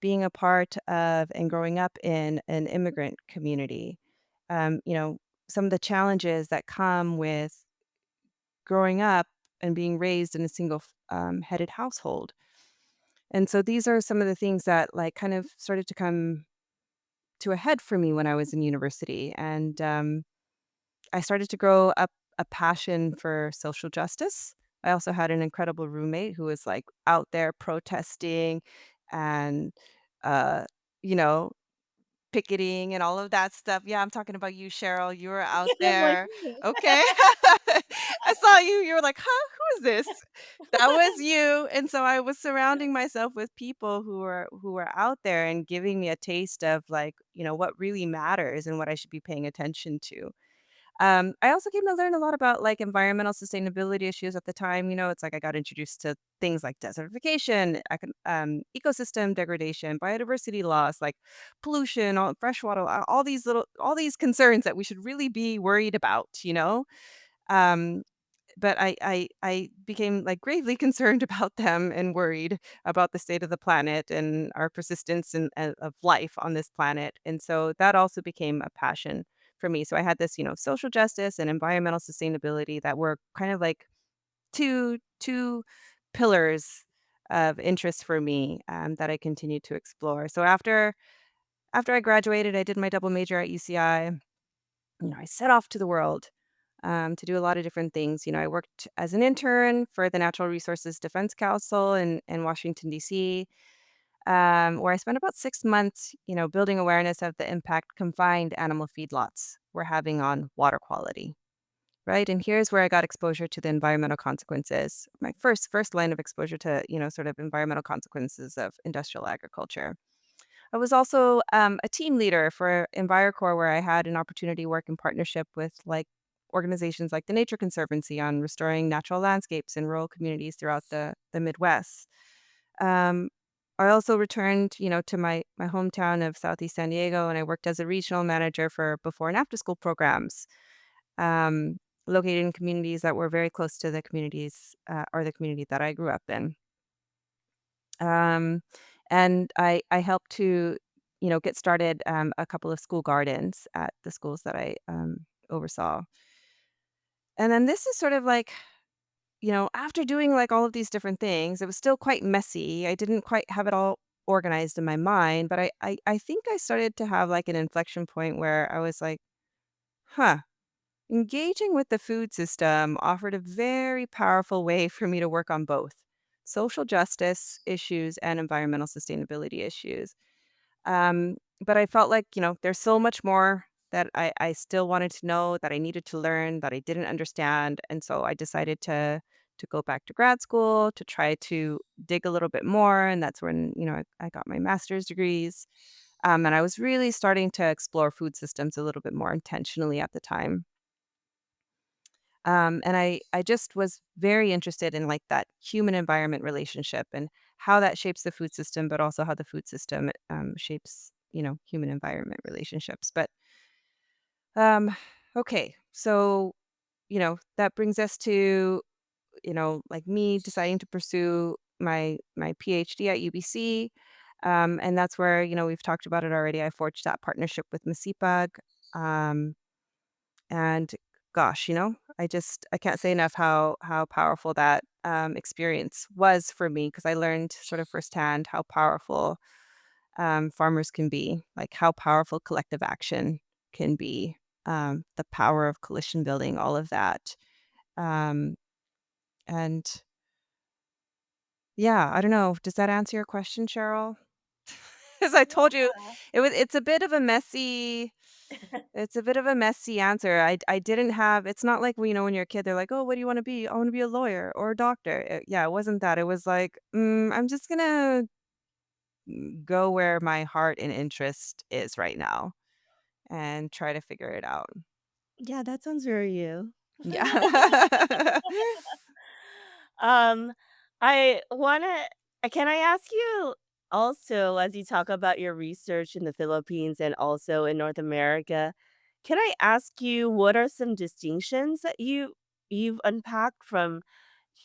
being a part of and growing up in an immigrant community. Um, you know, some of the challenges that come with growing up and being raised in a single headed household. And so these are some of the things that like kind of started to come to a head for me when I was in university. And I started to grow up a passion for social justice. I also had an incredible roommate who was like out there protesting and, uh, you know, picketing and all of that stuff. Yeah, I'm talking about you, Cheryl. You were out I'm like, there. Okay. I saw you. You were like, huh, who is this? That was you. And so I was surrounding myself with people who were out there and giving me a taste of like, what really matters and what I should be paying attention to. I also came to learn a lot about like environmental sustainability issues at the time. It's like I got introduced to things like desertification, ecosystem degradation, biodiversity loss, like pollution, freshwater, all these concerns that we should really be worried about. Um, but I became like gravely concerned about them and worried about the state of the planet and our persistence of life on this planet. And so that also became a passion for me. So I had this, social justice and environmental sustainability that were kind of like two pillars of interest for me that I continued to explore. So after I graduated, I did my double major at UCI. I set off to the world to do a lot of different things. I worked as an intern for the Natural Resources Defense Council in Washington, D.C., where I spent about 6 months, building awareness of the impact confined animal feedlots were having on water quality. Right. And here's where I got exposure to the environmental consequences. My first line of exposure to, sort of environmental consequences of industrial agriculture. I was also a team leader for EnviroCorps, where I had an opportunity to work in partnership with like organizations like the Nature Conservancy on restoring natural landscapes in rural communities throughout the Midwest. Um, I also returned, to my hometown of Southeast San Diego, and I worked as a regional manager for before and after school programs, um, located in communities that were very close to the communities or the community that I grew up in. Um, and I helped to, get started a couple of school gardens at the schools that I oversaw. And then this is sort of like, after doing like all of these different things, it was still quite messy. I didn't quite have it all organized in my mind, but I think I started to have like an inflection point where I was like, huh, engaging with the food system offered a very powerful way for me to work on both social justice issues and environmental sustainability issues. But I felt like, there's so much more that I still wanted to know, that I needed to learn, that I didn't understand. And so I decided to go back to grad school to try to dig a little bit more. And that's when, I got my master's degrees. And I was really starting to explore food systems a little bit more intentionally at the time. And I just was very interested in like that human environment relationship and how that shapes the food system, but also how the food system shapes, human environment relationships. But um, okay, so that brings us to like me deciding to pursue my PhD at UBC, and that's where we've talked about it already. I forged that partnership with MASIPAG. Um, and gosh, I can't say enough how powerful that, experience was for me because I learned sort of firsthand how powerful, farmers can be, like, how powerful collective action can be, the power of coalition building, all of that. Um, and yeah, I don't know, does that answer your question, Cheryl? As I told you, it's a bit of a messy It's a bit of a messy answer. I didn't have it's not like, when you're a kid, they're like, "Oh, what do you wanna be?" "I wanna be a lawyer or a doctor." Yeah, it wasn't that. It was like, I'm just gonna go where my heart and interest is right now and try to figure it out. Yeah, that sounds very you. Yeah. Um, I wanna can I ask you also, as you talk about your research in the Philippines and also in North America, can I ask you what are some distinctions that you've unpacked from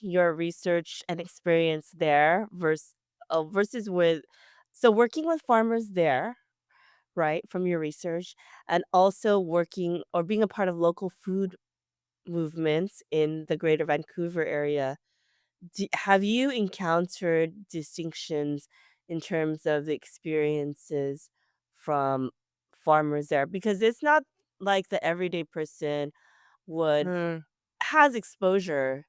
your research and experience there versus with working with farmers there, right, from your research, and also working or being a part of local food movements in the Greater Vancouver Area. Have you encountered distinctions in terms of the experiences from farmers there? Because it's not like the everyday person would Mm, has exposure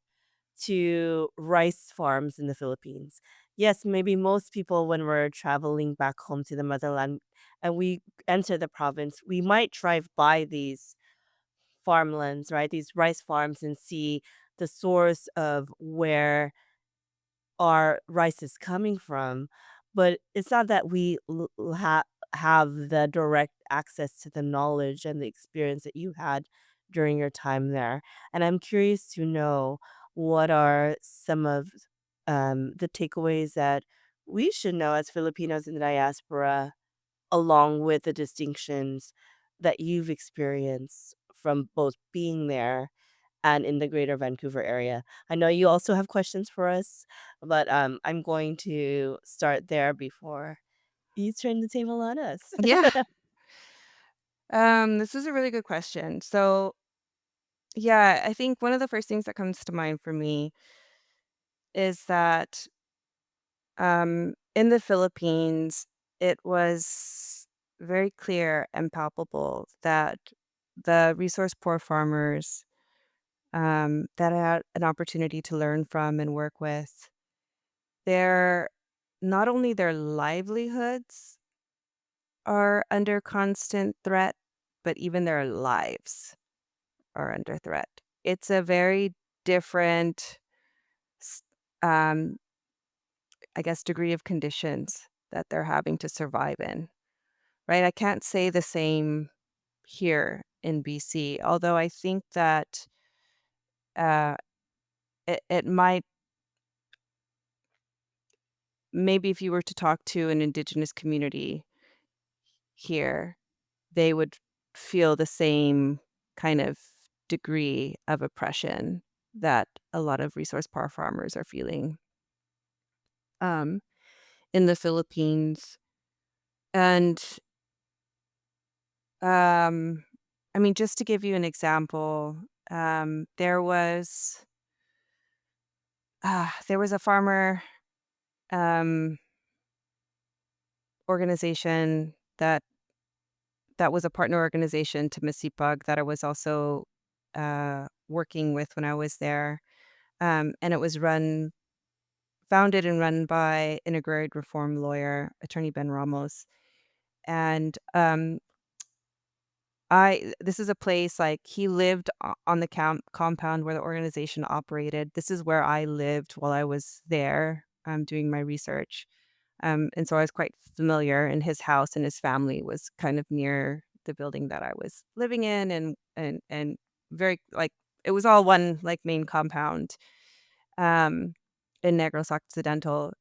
to rice farms in the Philippines. Yes, maybe most people when we're traveling back home to the motherland and we enter the province, we might drive by these farmlands, right? These rice farms and see the source of where our rice is coming from, but it's not that we have the direct access to the knowledge and the experience that you had during your time there. And I'm curious to know what are some of the takeaways that we should know as Filipinos in the diaspora, along with the distinctions that you've experienced from both being there and in the Greater Vancouver area. I know you also have questions for us, but, I'm going to start there before you turn the table on us. yeah. This is a really good question. So, yeah, I think one of the first things that comes to mind for me is that in the Philippines, it was very clear and palpable that the resource poor farmers that I had an opportunity to learn from and work with, their not only their livelihoods are under constant threat, but even their lives are under threat. It's a very different, s- um, I guess, degree of conditions that they're having to survive in. Right? I can't say the same here in BC, although I think that, uh, it might maybe if you were to talk to an indigenous community here, they would feel the same kind of degree of oppression that a lot of resource poor farmers are feeling. Um, in the Philippines, And um, I mean, just to give you an example, there was a farmer um, organization that was a partner organization to MASIPAG that I was also working with when I was there. And it was founded and run by an agrarian reform lawyer, Attorney Ben Ramos. And this is a place like he lived on the compound where the organization operated. This is where I lived while I was there doing my research. And so I was quite familiar, and his house and his family was kind of near the building that I was living in, and very like it was all one like main compound um in Negros Occidental.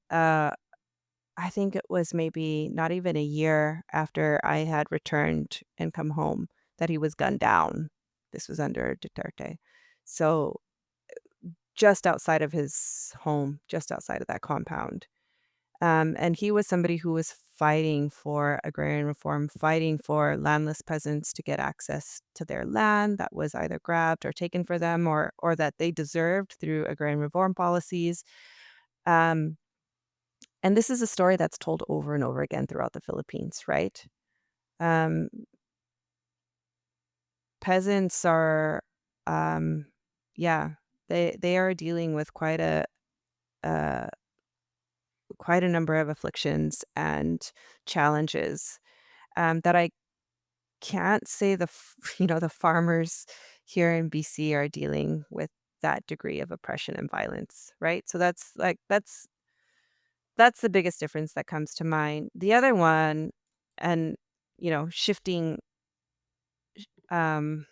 I think it was maybe not even a year after I had returned and come home that he was gunned down. This was under Duterte. So just outside of his home, just outside of that compound. And he was somebody who was fighting for agrarian reform, fighting for landless peasants to get access to their land that was either grabbed or taken for them or that they deserved through agrarian reform policies. Um, and this is a story that's told over and over again throughout the Philippines, right? Um, Peasants are, um, yeah, they are dealing with uh, quite a number of afflictions and challenges that I can't say the farmers here in BC are dealing with that degree of oppression and violence, right? So that's the biggest difference that comes to mind. The other one, and um,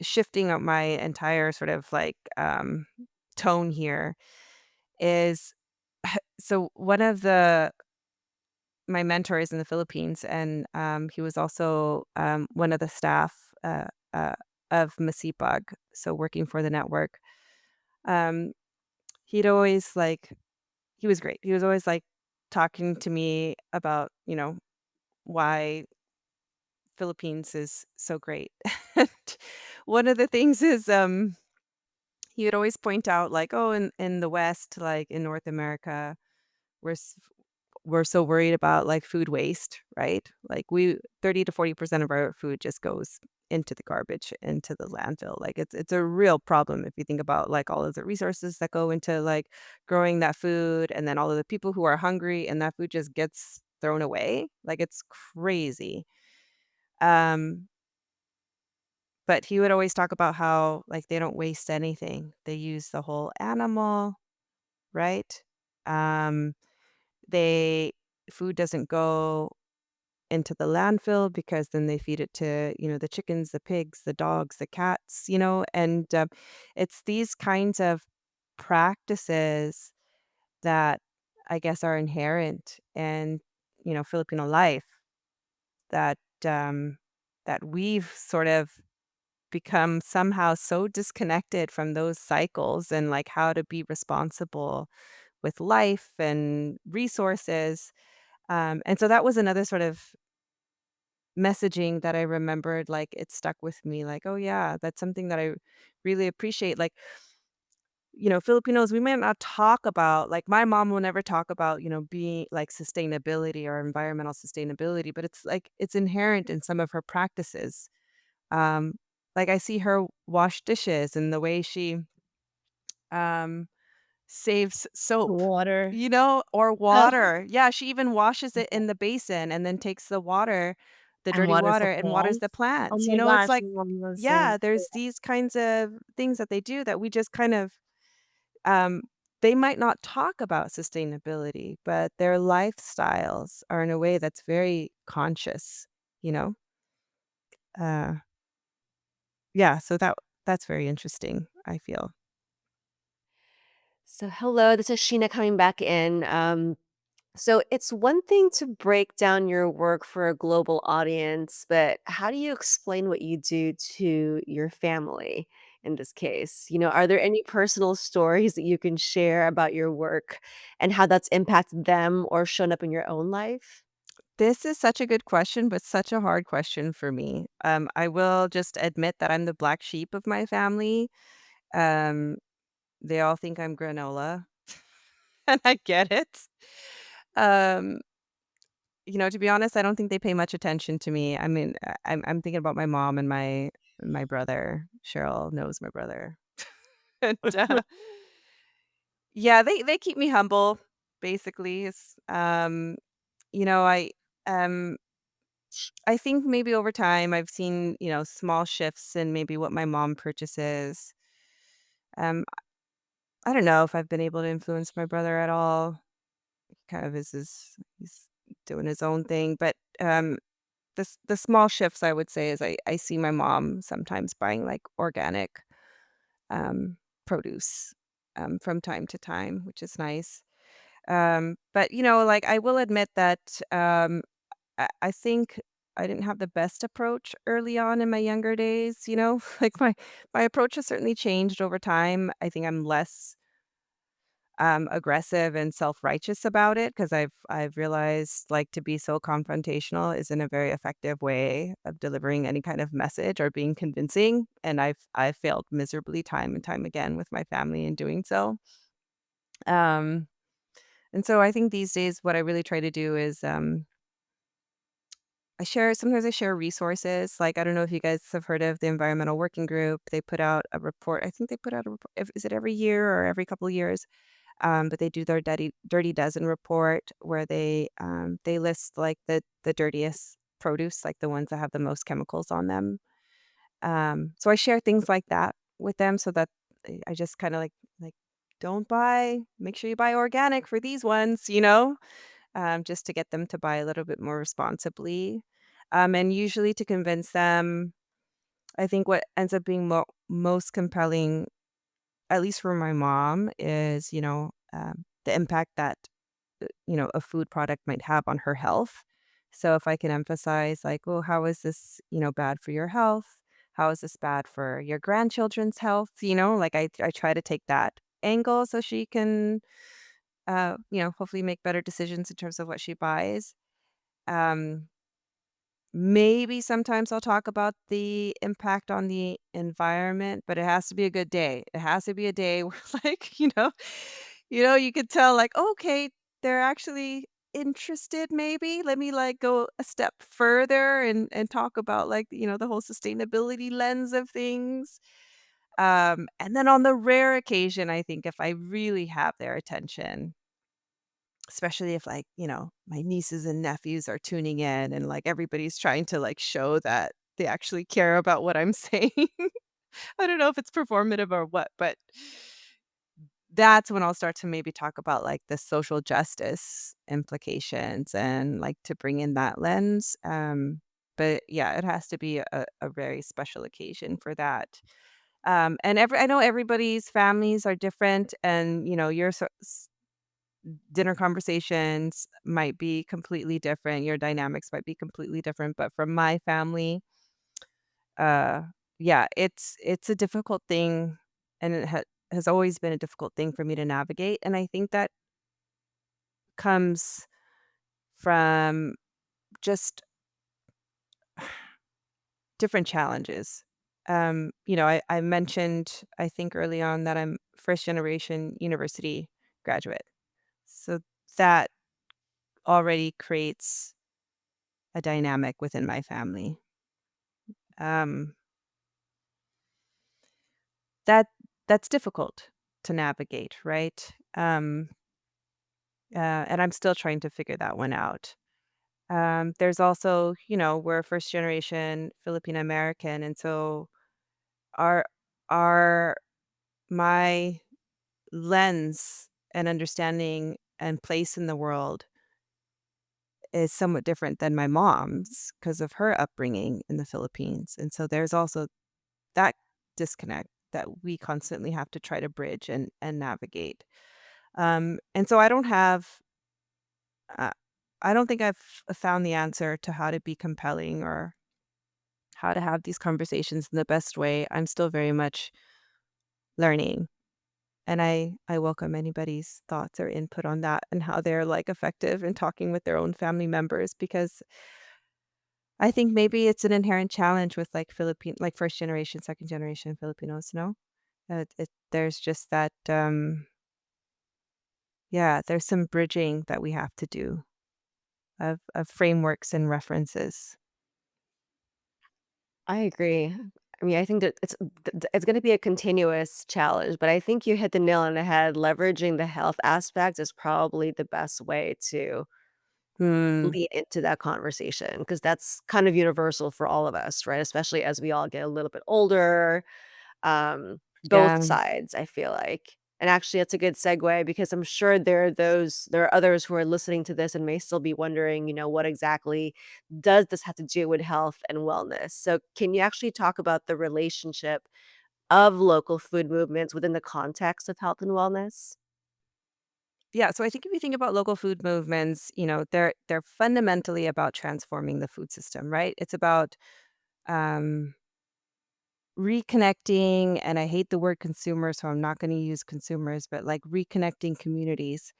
shifting up my entire sort of like tone here is so one of the my mentors in the Philippines, and he was also one of the staff uh, of Masipag, so working for the network. Um, he'd always like he was great. He was always like talking to me about why Philippines is so great. And one of the things is he would always point out like, oh, in the West, like in North America, we're s- we're so worried about like food waste, right? Like we 30 to 40% of our food just goes into the garbage, into the landfill. Like it's a real problem if you think about like all of the resources that go into like growing that food, and then all of the people who are hungry and that food just gets thrown away. Like it's crazy. Um but he would always talk about how like they don't waste anything. They use the whole animal, right? Um they Food doesn't go into the landfill because then they feed it to, the chickens, the pigs, the dogs, the cats, and it's these kinds of practices that I guess are inherent in, Filipino life that um, that we've sort of become somehow so disconnected from those cycles and like how to be responsible with life and resources. And so that was another sort of messaging that I remembered, like, it stuck with me, like, "Oh, yeah, that's something that I really appreciate." Like, Filipinos, we might not talk about like, my mom will never talk about, being like sustainability or environmental sustainability, but it's like it's inherent in some of her practices. Um, like, I see her wash dishes and the way she, um saves soap, Water. or water. Yeah, she even washes it in the basin and then takes the And dirty water for water and waters the plants. Oh plants. my It's gosh, like, my mom does the yeah, same. there's these kinds of things that they do that we just kind of um they might not talk about sustainability, but their lifestyles are in a way that's very conscious, you know? Uh yeah, so that's very interesting, I feel. So, hello, this is Sheena coming back in. So, it's one thing to break down your work for a global audience, but how do you explain what you do to your family? in this case? Are there any personal stories that you can share about your work and how that's impacted them or shown up in your own life? This is such a good question, but such a hard question for me. I will just admit that I'm the black sheep of my family. Um, they all think I'm granola, and I get it. Um, to be honest, I don't think they pay much attention to me. I mean, I'm thinking about my mom and my brother. Cheryl knows my brother, and yeah, they keep me humble. Basically, you know, I um I think maybe over time I've seen, small shifts in maybe what my mom purchases. Um, I don't know if I've been able to influence my brother at all. Kind of he's doing his own thing, but the small shifts I would say is I see my mom sometimes buying like organic um produce from time to time, which is nice. But like I will admit that I think I didn't have the best approach early on in my younger days, Like my approach has certainly changed over time. I think I'm less aggressive and self-righteous about it because I've realized like to be so confrontational isn't a very effective way of delivering any kind of message or being convincing. And I've failed miserably time and time again with my family in doing so. Um, and so I think these days what I really try to do is sometimes I share resources, like, I don't know if you guys have heard of the Environmental Working Group. They put out a report. I think they put out a report. Is it every year or every couple of years? But they do their Dirty Dozen report where they list like the dirtiest produce, like the ones that have the most chemicals on them. So I share things like that with them so that I just kind of like don't buy. Make sure you buy organic for these ones, just to get them to buy a little bit more responsibly. And usually to convince them, I think what ends up being most compelling, at least for my mom, is, the impact that, a food product might have on her health. So if I can emphasize, like, oh, how is this, bad for your health? How is this bad for your grandchildren's health? Like I try to take that angle so she can, hopefully make better decisions in terms of what she buys. Um, Maybe sometimes I'll talk about the impact on the environment, but it has to be a good day. It has to be a day where like, you could tell like, okay, they're actually interested maybe. Let me like go a step further and talk about like, the whole sustainability lens of things. And then on the rare occasion, I think if I really have their attention, especially if, like, my nieces and nephews are tuning in and, like, everybody's trying to, like, show that they actually care about what I'm saying. I don't know if it's performative or what, but that's when I'll start to maybe talk about, like, the social justice implications and, like, to bring in that lens. But, yeah, it has to be a very special occasion for that. And I know everybody's families are different and, your dinner conversations might be completely different, your dynamics might be completely different, but from my family, uh, yeah, it's a difficult thing, and it has always been a difficult thing for me to navigate, and I think that comes from just different challenges. I mentioned, I think early on that I'm first generation university graduate, so that already creates a dynamic within my family. Um, that that's difficult to navigate, right? And I'm still trying to figure that one out. There's also, we're first generation Filipino American, and so our our my lens and understanding and place in the world is somewhat different than my mom's because of her upbringing in the Philippines. And so there's also that disconnect that we constantly have to try to bridge and navigate. And so uh, I don't think I've found the answer to how to be compelling or how to have these conversations in the best way. I'm still very much learning. And I welcome anybody's thoughts or input on that and how they're, like, effective in talking with their own family members, because I think maybe it's an inherent challenge with, like, Philippine like, first generation, second generation Filipinos, no? There's just that, yeah, there's some bridging that we have to do of frameworks and references. I agree. I mean, I think that it's gonna be a continuous challenge, but I think you hit the nail on the head. Leveraging the health aspect is probably the best way to Hmm, lead into that conversation because that's kind of universal for all of us, right? Especially as we all get a little bit older, both yeah. sides, I feel like. And actually, it's a good segue because I'm sure there are others who are listening to this and may still be wondering, what exactly does this have to do with health and wellness? So, can you actually talk about the relationship of local food movements within the context of health and wellness? Yeah, so I think if you think about local food movements, they're fundamentally about transforming the food system, right? It's about, um reconnecting, and I hate the word consumer, so I'm not gonna use consumers, but, like, reconnecting communities,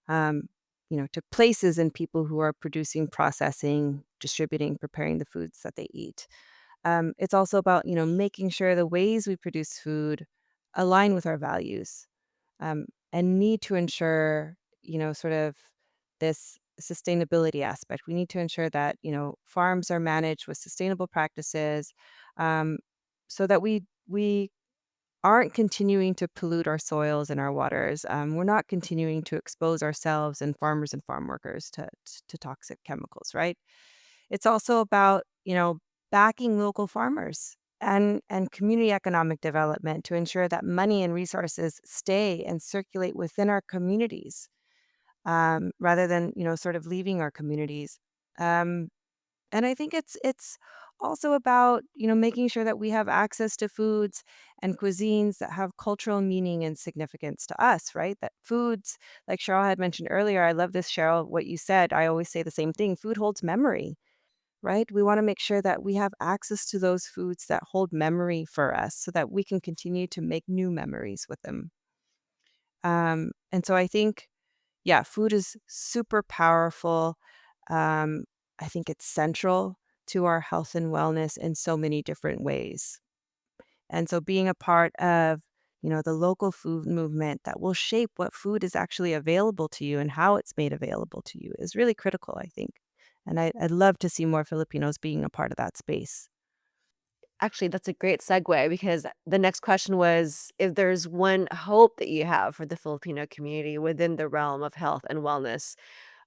um, to places and people who are producing, processing, distributing, preparing the foods that they eat. It's also about, making sure the ways we produce food align with our values, and need to ensure, sort of this sustainability aspect. We need to ensure that, farms are managed with sustainable practices, um, so that we aren't continuing to pollute our soils and our waters. We're not continuing to expose ourselves and farmers and farm workers to toxic chemicals, right? It's also about, backing local farmers and community economic development to ensure that money and resources stay and circulate within our communities, rather than, sort of leaving our communities. Um, and I think it's also about, making sure that we have access to foods and cuisines that have cultural meaning and significance to us, right? That foods, like Cheryl had mentioned earlier, I love this, Cheryl, what you said. I always say the same thing. Food holds memory, right? We want to make sure that we have access to those foods that hold memory for us so that we can continue to make new memories with them. And so I think, yeah, food is super powerful. Um, I think it's central to our health and wellness in so many different ways. And so being a part of, the local food movement that will shape what food is actually available to you and how it's made available to you is really critical, I think. And I'd love to see more Filipinos being a part of that space. Actually, that's a great segue because the next question was if there's one hope that you have for the Filipino community within the realm of health and wellness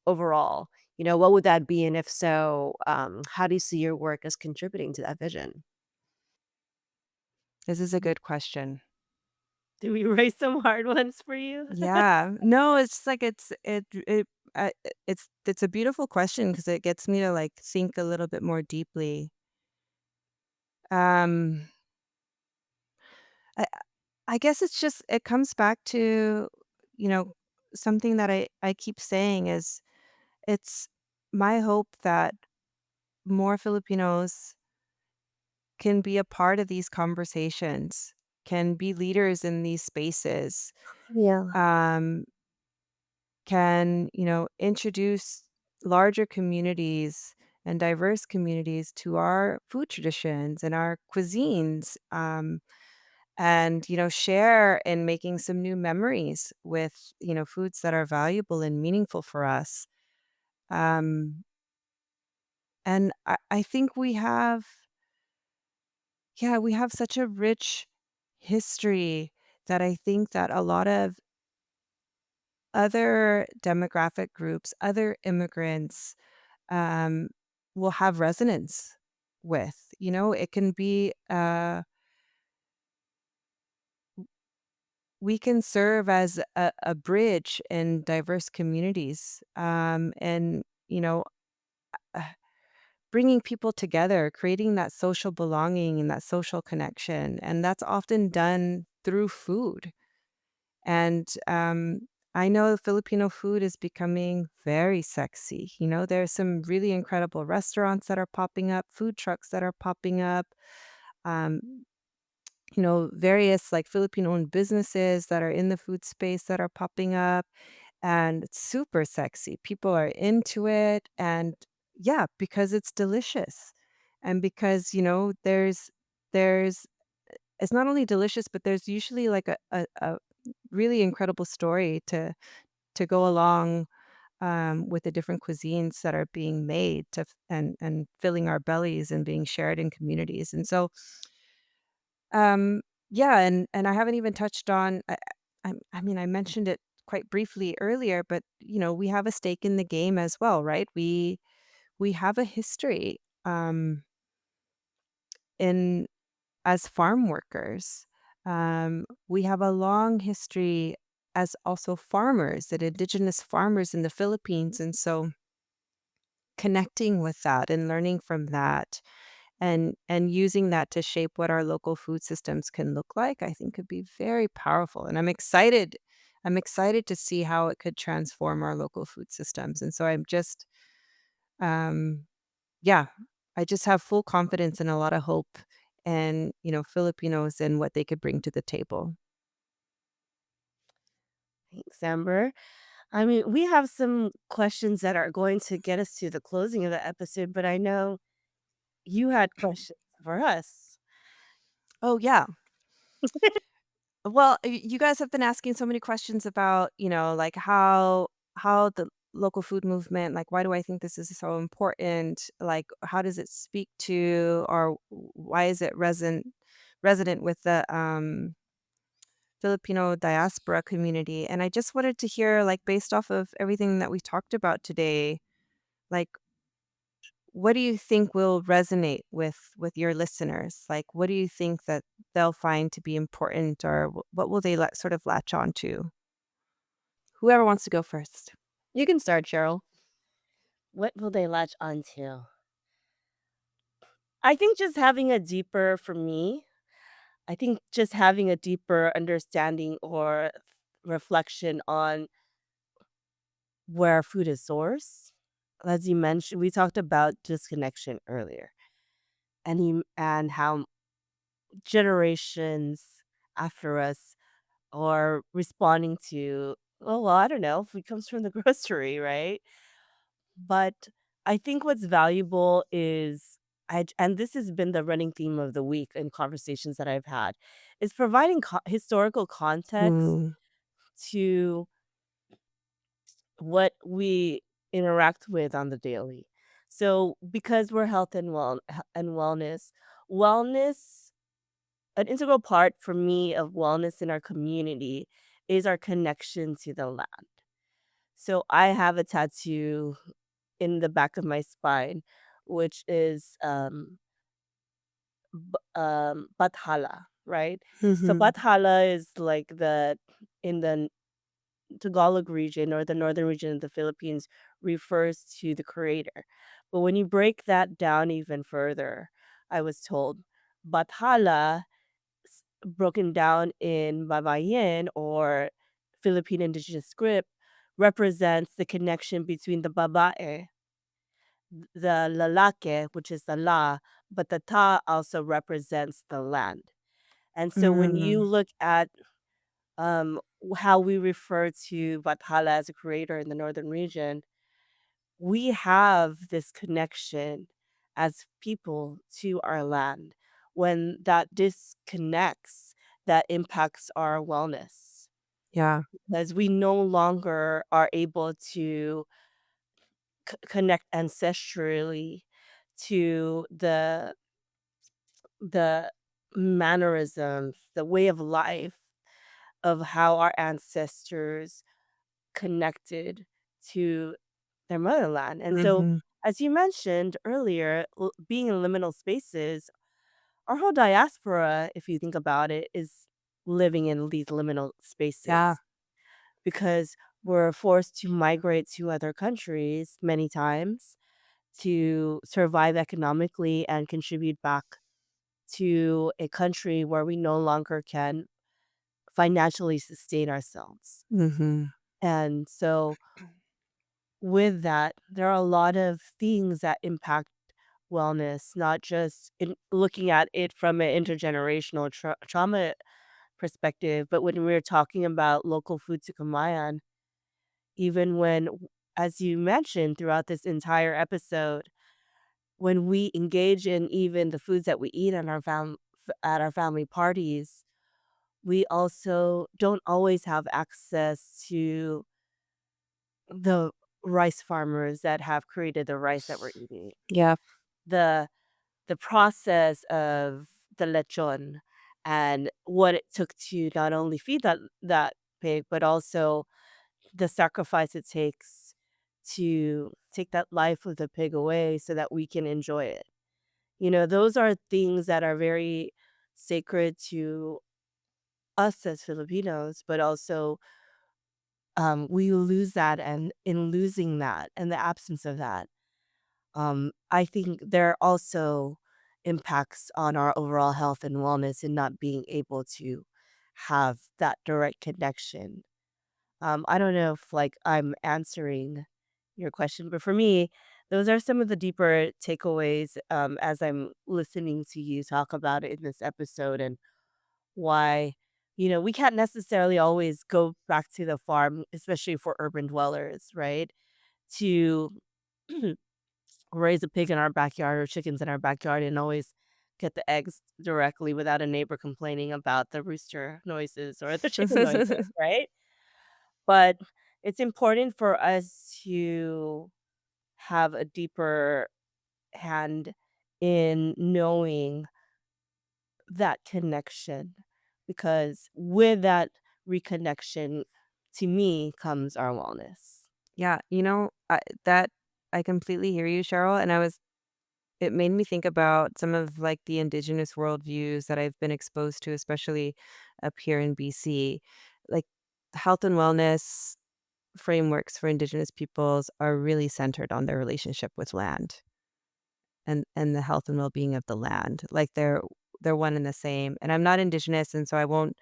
overall, what would that be? And if so, how do you see your work as contributing to that vision? This is a good question. Do we raise some hard ones for you? Yeah. No, it's like it's a beautiful question because it gets me to, like, think a little bit more deeply. Um, I I guess it's just it comes back to, you know, something that I keep saying is it's my hope that more Filipinos can be a part of these conversations, can be leaders in these spaces, Yeah. um, can, introduce larger communities and diverse communities to our food traditions and our cuisines, and, share in making some new memories with, foods that are valuable and meaningful for us. Um, and I think yeah, we have such a rich history that I think that a lot of other demographic groups, other immigrants, um, will have resonance with. It can be, we can serve as a bridge in diverse communities, and, uh, bringing people together, creating that social belonging and that social connection. And that's often done through food. And I know Filipino food is becoming very sexy. There's some really incredible restaurants that are popping up, food trucks that are popping up. Um, various like Filipino-owned businesses that are in the food space that are popping up, and it's super sexy. People are into it, and yeah, because it's delicious, and because there's it's not only delicious, but there's usually like a really incredible story to go along with the different cuisines that are being made and filling our bellies and being shared in communities. And so, um, yeah, and I haven't even touched on. I mean, I mentioned it quite briefly earlier, but we have a stake in the game as well, right? We have a history in as farm workers. We have a long history as also farmers, and indigenous farmers in the Philippines, and so connecting with that and learning from that and using that to shape what our local food systems can look like, I think could be very powerful. And I'm excited to see how it could transform our local food systems. And so um yeah, I just have full confidence and a lot of hope and Filipinos and what they could bring to the table. Thanks, Amber. I mean, we have some questions that are going to get us to the closing of the episode, but I know you had questions for us. Oh yeah. Well, you guys have been asking so many questions about, like how the local food movement, like why do I think this is so important? Like how does it speak to, or why is it resident with the Filipino diaspora community? And I just wanted to hear, like, based off of everything that we talked about today, like, what do you think will resonate with your listeners? Like, what do you think that they'll find to be important, or what will they sort of latch on to? Whoever wants to go first. You can start, Cheryl. What will they latch onto? I think just having a deeper, for me, I think just having a deeper understanding or reflection on where food is sourced. As you mentioned, we talked about disconnection earlier, and how generations after us are responding to, oh, well, I don't know if it comes from the grocery, right? But I think what's valuable is, and this has been the running theme of the week in conversations that I've had, is providing historical context Mm, to what we interact with on the daily. So because we're health and wellness, an integral part for me of wellness in our community is our connection to the land. So I have a tattoo in the back of my spine, which is Bathala, right? So mhm. Bathala is like the in the Tagalog region or the northern region of the Philippines refers to the creator. But when you break that down even further, I was told Bathala, broken down in Babayan or Philippine indigenous script, represents the connection between the babae, the lalake, which is the la, but the ta also represents the land. And so when you Mm, look at how we refer to Bathala as a creator in the northern region, we have this connection as people to our land. When that disconnects, that impacts our wellness, yeah. as we no longer are able to connect ancestrally to the mannerisms, the way of life of how our ancestors connected to their motherland. And so, Mhm. as you mentioned earlier, being in liminal spaces, our whole diaspora, if you think about it, is living in these liminal Yeah. spaces because we're forced to migrate to other countries many times to survive economically and contribute back to a country where we no longer can financially sustain ourselves. Mhm. And so with that, there are a lot of things that impact wellness, not just in looking at it from an intergenerational trauma perspective, but when we're talking about local food to Kamayan, even when, as you mentioned throughout this entire episode, when we engage in even the foods that we eat at at our family parties, we also don't always have access to the rice farmers that have created the rice that we're eating. Yeah. The the process of the lechon and what it took to not only feed that pig, but also the sacrifice it takes to take that life of the pig away so that we can enjoy it. Those are things that are very sacred to us as Filipinos, but also we lose that, and in losing that and the absence of that, I think there are also impacts on our overall health and wellness in not being able to have that direct connection. I don't know if like I'm answering your question, but for me, those are some of the deeper takeaways as I'm listening to you talk about it in this episode, and why we can't necessarily always go back to the farm, especially for urban dwellers, right? To raise a pig in our backyard or chickens in our backyard and always get the eggs directly without a neighbor complaining about the rooster noises or the chicken noises, right? But it's important for us to have a deeper hand in knowing that connection, because with that reconnection, to me, comes our wellness. Yeah, that I completely hear you, Cheryl, and it made me think about some of, like, the indigenous worldviews that I've been exposed to, especially up here in BC. Like, health and wellness frameworks for indigenous peoples are really centered on their relationship with land and the health and well-being of the land. Like, they're one and the same, and I'm not indigenous, and so I won't,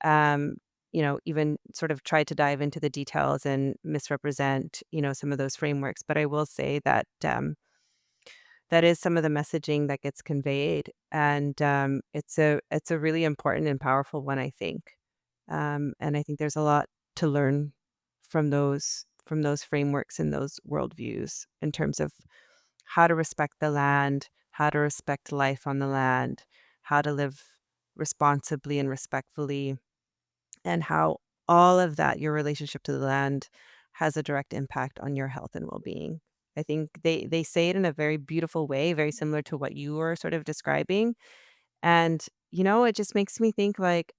um, even sort of try to dive into the details and misrepresent, some of those frameworks, but I will say that, that is some of the messaging that gets conveyed, and, it's a really important and powerful one, I think. And I think there's a lot to learn from those frameworks and those worldviews in terms of how to respect the land, how to respect life on the land, how to live responsibly and respectfully, and how all of that, your relationship to the land, has a direct impact on your health and well-being. I think they say it in a very beautiful way, very similar to what you were sort of describing. And, it just makes me think like,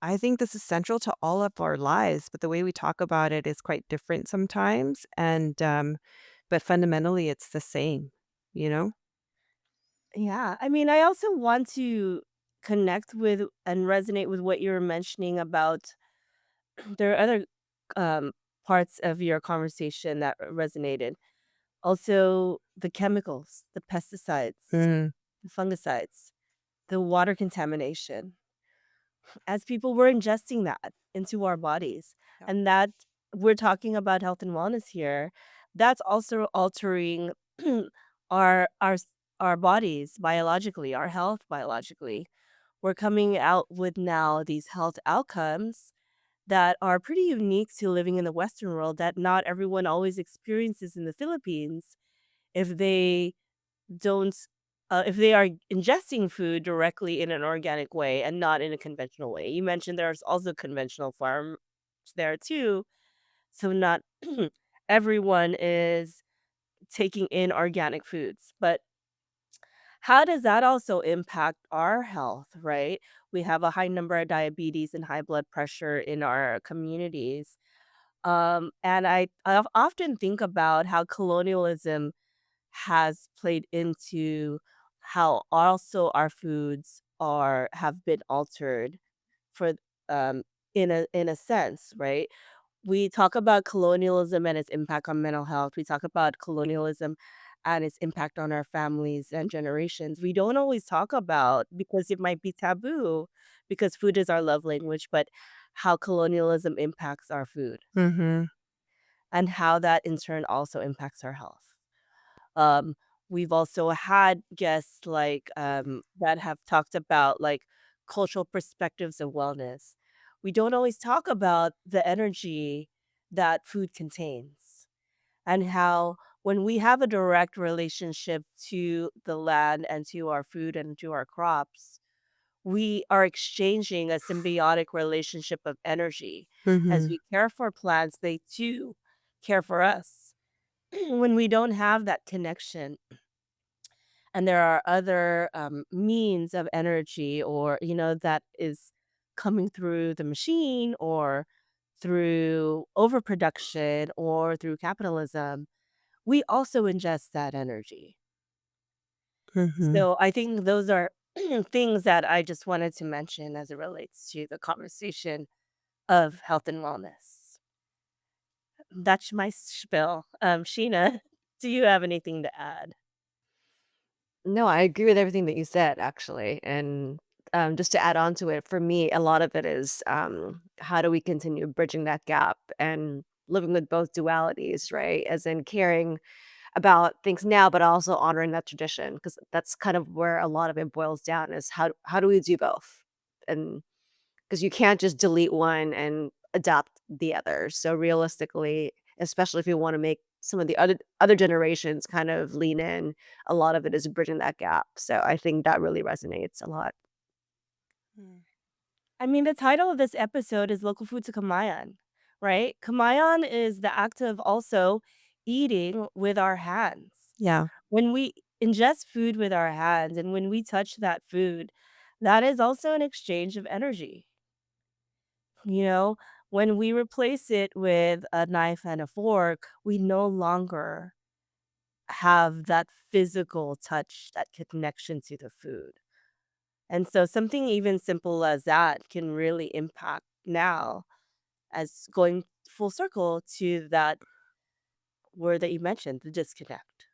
I think this is central to all of our lives, but the way we talk about it is quite different sometimes. And but fundamentally it's the same, you know? Yeah, I mean, I also want to connect with and resonate with what you were mentioning about there are other um, parts of your conversation that resonated. Also, the chemicals, the pesticides, Mm, the fungicides, the water contamination, as people were ingesting that into our bodies. yeah. And that we're talking about health and wellness here. That's also altering our our s- our bodies biologically, our health biologically. We're coming out with now these health outcomes that are pretty unique to living in the Western world that not everyone always experiences in the Philippines if they don't if they are ingesting food directly in an organic way and not in a conventional way. You mentioned there's also conventional farms there too, so not everyone is taking in organic foods. But how does that also impact our health, right? We have a high number of diabetes and high blood pressure in our communities. And I often think about how colonialism has played into how also our foods are have been altered for um in a sense, right? We talk about colonialism and its impact on mental health. We talk about colonialism and its impact on our families and generations. We don't always talk about, because it might be taboo, because food is our love language, but how colonialism impacts our food Mhm. and how that in turn also impacts our health. Um, We've also had guests like that have talked about like cultural perspectives of wellness. We don't always talk about the energy that food contains and how when we have a direct relationship to the land and to our food and to our crops, we are exchanging a symbiotic relationship of energy. As Mhm. we care for plants, they too care for us. When we don't have that connection, and there are other means of energy or that is coming through the machine or through overproduction or through capitalism, we also ingest that energy. Mhm. So I think those are things that I just wanted to mention as it relates to the conversation of health and wellness. That's my spiel. Sheena, do you have anything to add? No, I agree with everything that you said, actually. And just to add on to it, for me, a lot of it is how do we continue bridging that gap and living with both dualities, right? As in caring about things now, but also honoring that tradition, because that's kind of where a lot of it boils down is how do we do both? And because you can't just delete one and adopt the other. So realistically, especially if you want to make some of the other generations kind of lean in, a lot of it is bridging that gap. So I think that really resonates a lot. Mm. I mean, the title of this episode is Local Food to Kamayan, right? Kamayan is the act of also eating with our hands. Yeah. When we ingest food with our hands and when we touch that food, that is also an exchange of energy. You know, when we replace it with a knife and a fork, we no longer have that physical touch, that connection to the food. And so something even simple as that can really impact now as going full circle to that word that you mentioned, the disconnect.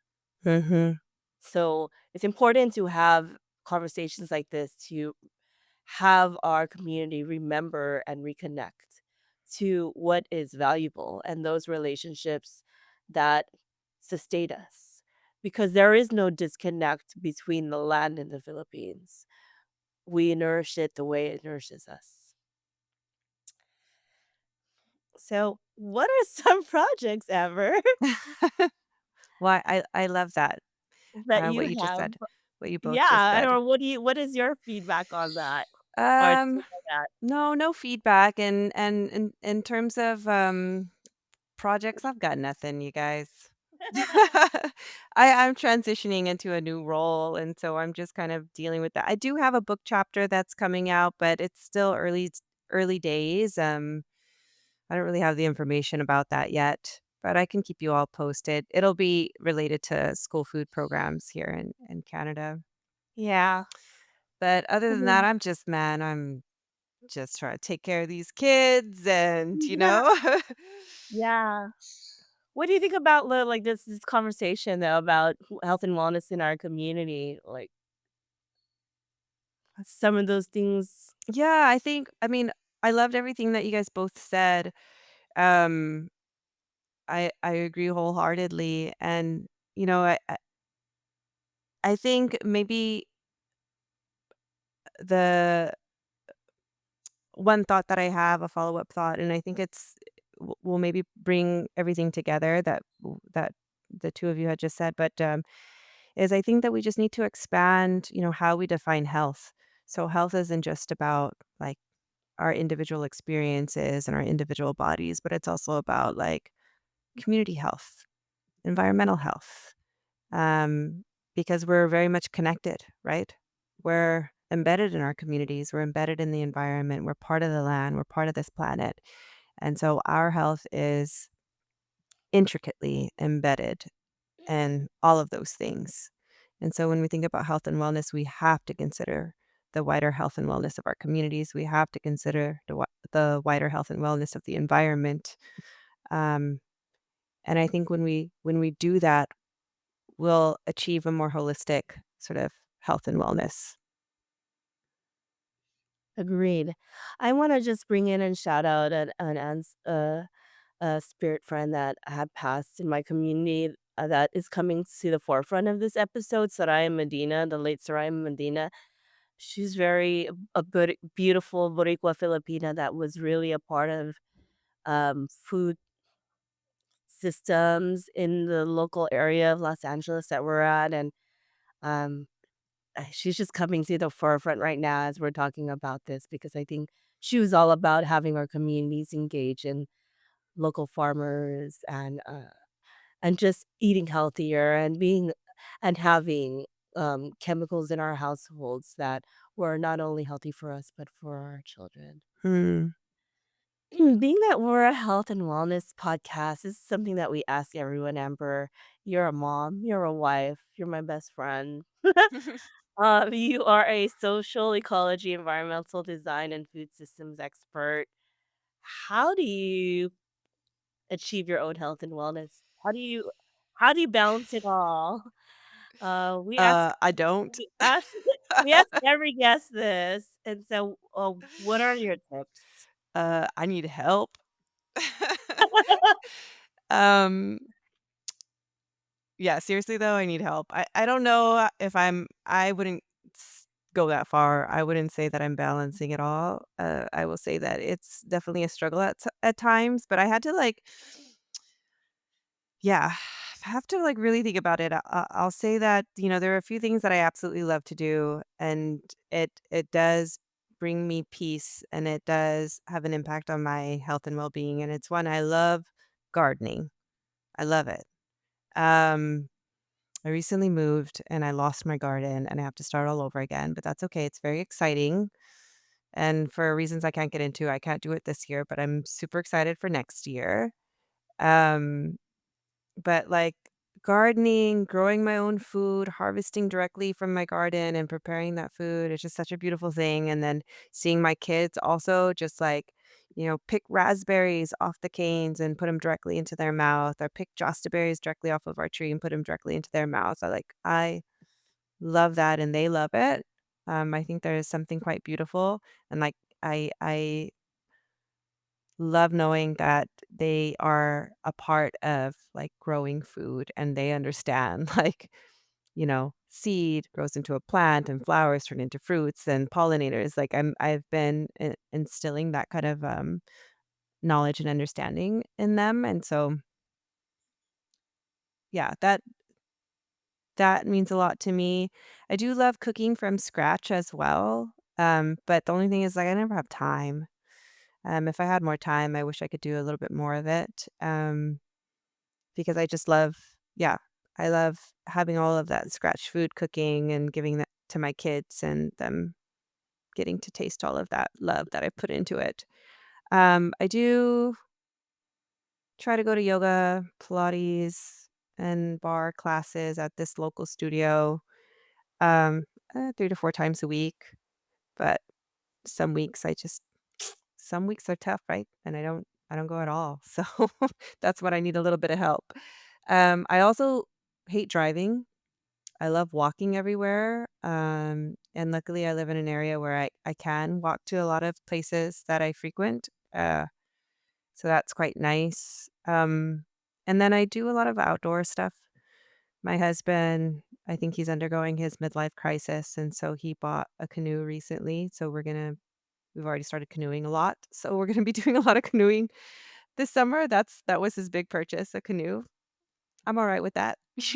Mhm. So it's important to have conversations like this to have our community remember and reconnect to what is valuable and those relationships that sustain us. Because there is no disconnect between the land and the Philippines. We nourish it the way it nourishes us. So, what are some projects ever Well, I love that, that you what you just have? said, what you both Yeah, just I don't said. know, what is your feedback on that? Or take Um, on that? no, no feedback, and in terms of, projects, I've got nothing, you guys. I'm transitioning into a new role, and so I'm just kind of dealing with that. I do have a book chapter that's coming out, but it's still early days. I don't really have the information about that yet, but I can keep you all posted. It'll be related to school food programs here in Canada. Yeah. But other than that, Mhm. I'm just trying to take care of these kids and, Yeah. Yeah. What do you think about like this conversation though about health and wellness in our community? Like some of those things. Yeah, I mean, I loved everything that you guys both said. Um, I agree wholeheartedly, and, I think maybe the one thought that I have, a follow-up thought, and I think will maybe bring everything together that the 2 of you had just said, but, is I think that we just need to expand, how we define health. So health isn't just about, like, our individual experiences and our individual bodies, but it's also about, like, community health, environmental health, um, because we're very much connected, right? We're embedded in our communities, we're embedded in the environment, we're part of the land, we're part of this planet. And so our health is intricately embedded in all of those things. And so when we think about health and wellness, we have to consider the wider health and wellness of our communities. We have to consider the wider health and wellness of the environment. Um, and I think when we do that, we'll achieve a more holistic sort of health and wellness. Agreed. I want to just bring in and shout out a spirit friend that had passed in my community that is coming to the forefront of this episode, Soraya Medina, the late Soraya Medina. She's very a good, beautiful Boricua Filipina that was really a part of food systems in the local area of Los Angeles that we're at, and um, she's just coming to the forefront right now as we're talking about this because I think she was all about having our communities engage in local farmers and just eating healthier and being and having chemicals in our households that were not only healthy for us but for our children. Hmm. Being that we're a health and wellness podcast, this is something that we ask everyone, Amber. You're a mom, you're a wife, you're my best friend. You are a social ecology, environmental design, and food systems expert. How do you achieve your own health and wellness? How do you balance it all? We ask I don't. we ask we ask every guest this, and so, what are your tips? I need help. Um, yeah, seriously though, I need help. I don't know if I wouldn't go that far. I wouldn't say that I'm balancing it all. I will say that it's definitely a struggle at times, but I had to like yeah, I have to like really think about it. I'll say that, there are a few things that I absolutely love to do and it does bring me peace and it does have an impact on my health and well-being and it's one I love gardening. I love it. Um I recently moved and I lost my garden and I have to start all over again, but that's okay. It's very exciting. And for reasons I can't get into, I can't do it this year, but I'm super excited for next year. Um, but like gardening, growing my own food, harvesting directly from my garden and preparing that food is just such a beautiful thing. And then seeing my kids also just like, pick raspberries off the canes and put them directly into their mouth, or pick jostaberries directly off of our tree and put them directly into their mouth. I love that and they love it. I think there is something quite beautiful and like I love knowing that they are a part of, like, growing food and they understand, like, seed grows into a plant and flowers turn into fruits and pollinators, like, I've been instilling that kind of, knowledge and understanding in them, and so, yeah, that means a lot to me. I do love cooking from scratch as well, but the only thing is, like, I never have time. If I had more time, I wish I could do a little bit more of it, because I just love yeah, I love having all of that scratch food cooking and giving that to my kids and them getting to taste all of that love that I put into it. I do try to go to yoga, Pilates, and bar classes at this local studio, um, 3 to 4 times a week, but some weeks I just some weeks are tough, right? And I don't go at all. So that's when I need a little bit of help. I also hate driving. I love walking everywhere. And luckily I live in an area where I can walk to a lot of places that I frequent. So that's quite nice. And then I do a lot of outdoor stuff. My husband, I think he's undergoing his midlife crisis. And so he bought a canoe recently. So we've already started canoeing a lot. So we're going to be doing a lot of canoeing this summer. That was his big purchase, a canoe. I'm all right with that. It's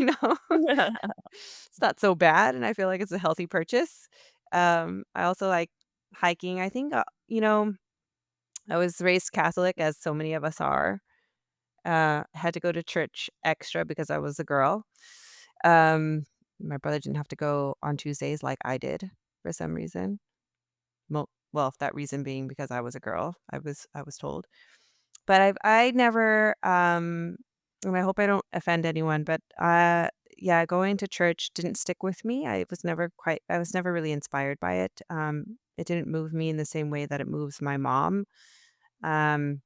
not so bad, and I feel like it's a healthy purchase. I also like hiking. I think, I was raised Catholic, as so many of us are. Had to go to church extra because I was a girl. Um, my brother didn't have to go on Tuesdays like I did for some reason. Well, that reason being because I was a girl. I was told. But I never, and I hope I don't offend anyone, but, yeah, going to church didn't stick with me. I was never really inspired by it. It didn't move me in the same way that it moves my mom. Um,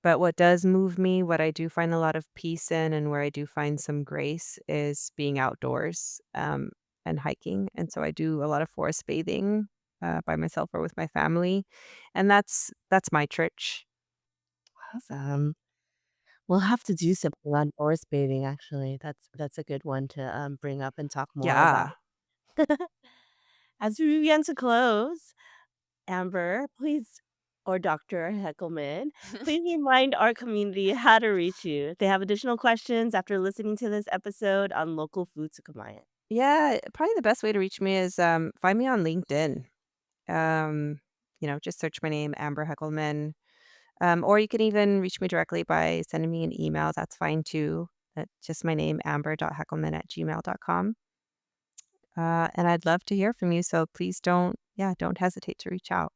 but what does move me, what I do find a lot of peace in and where I do find some grace is being outdoors, and hiking, and so I do a lot of forest bathing, by myself or with my family, and that's my church. Awesome. We'll have to do something on horse bathing, actually. That's a good one to bring up and talk more Yeah. about. As we begin to close, Amber, please, or Dr. Heckelman, please remind our community how to reach you. If they have additional questions after listening to this episode on local food to Kamayan. Yeah, probably the best way to reach me is, find me on LinkedIn. Just search my name, Amber Heckelman. Or you can even reach me directly by sending me an email. That's fine too. That's just my name, amber.heckelman@gmail.com. And I'd love to hear from you. So please don't hesitate to reach out.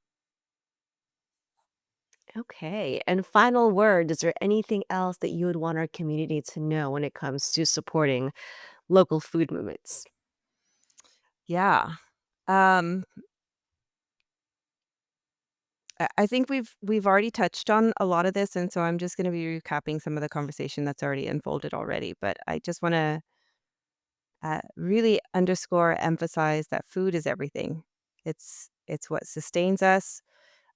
Okay. And final word, is there anything else that you would want our community to know when it comes to supporting local food movements? Yeah. Um, I think we've already touched on a lot of this, and so I'm just going to be recapping some of the conversation that's already unfolded already. But I just want to really underscore, emphasize that food is everything. It's what sustains us.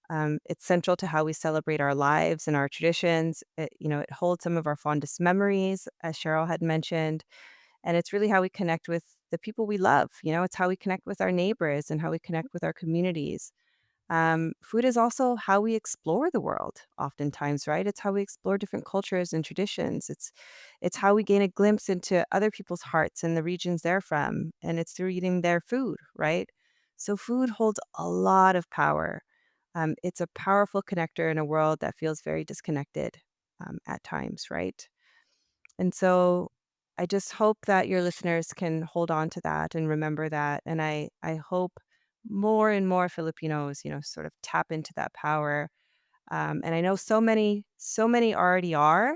It's central to how we celebrate our lives and our traditions. It holds some of our fondest memories, as Cheryl had mentioned, and it's really how we connect with the people we love. It's how we connect with our neighbors and how we connect with our communities. Food is also how we explore the world, oftentimes, right? It's how we explore different cultures and traditions. It's how we gain a glimpse into other people's hearts and the regions they're from, and it's through eating their food, right? So food holds a lot of power. It's a powerful connector in a world that feels very disconnected at times, right? And so I just hope that your listeners can hold on to that and remember that. And I hope more and more Filipinos, sort of tap into that power. And I know so many already are,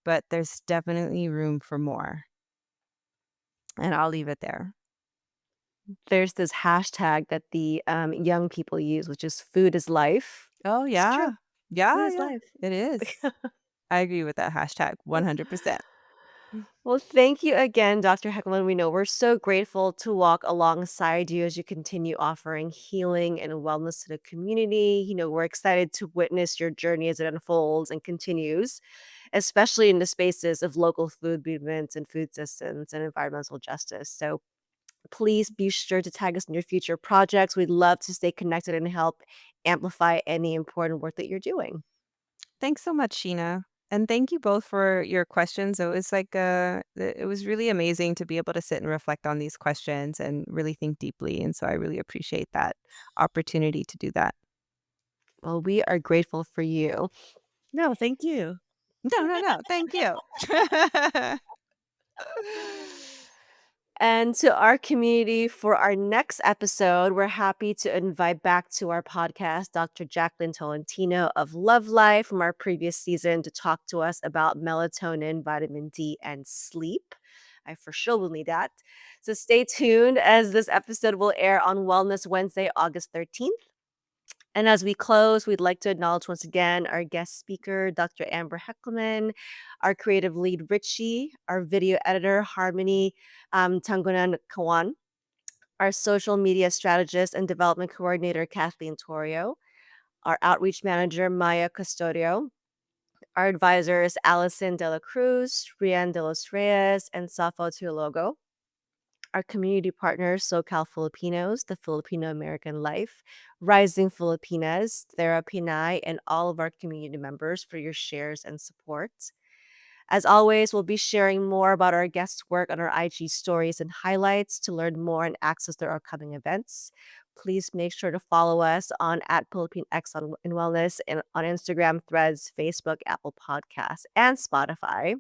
but there's definitely room for more. And I'll leave it there. There's this hashtag that the young people use, which is food is life. Oh, It's true. yeah. Food Yeah, is yeah, life. it is. I agree with that hashtag 100%. Well, thank you again, Dr. Heckman. We know we're so grateful to walk alongside you as you continue offering healing and wellness to the community. We're excited to witness your journey as it unfolds and continues, especially in the spaces of local food movements and food systems and environmental justice. So please be sure to tag us in your future projects. We'd love to stay connected and help amplify any important work that you're doing. Thanks so much, Sheena. And thank you both for your questions. It was really amazing to be able to sit and reflect on these questions and really think deeply. And so I really appreciate that opportunity to do that. Well, we are grateful for you. No, thank you. No, no, no. Thank you. And to our community, for our next episode, we're happy to invite back to our podcast Dr. Jacqueline Tolentino of Love Life from our previous season to talk to us about melatonin, vitamin D, and sleep. I for sure will need that. So stay tuned as this episode will air on Wellness Wednesday, August 13th. And as we close, we'd like to acknowledge once again our guest speaker, Dr. Amber Heckleman, our creative lead, Richie, our video editor, Harmony Tangunan Kawan, our social media strategist and development coordinator, Kathleen Torrio, our outreach manager, Maya Custodio, our advisors, Allison De La Cruz, Rian De Los Reyes, and Safo Teologo, our community partners, SoCal Filipinos, the Filipino American Life, Rising Filipinas, Therapy Pinay, and all of our community members for your shares and support. As always, we'll be sharing more about our guests' work on our IG stories and highlights to learn more and access their upcoming events. Please make sure to follow us on at Pilipinx in Wellness and on Instagram, Threads, Facebook, Apple Podcasts, and Spotify.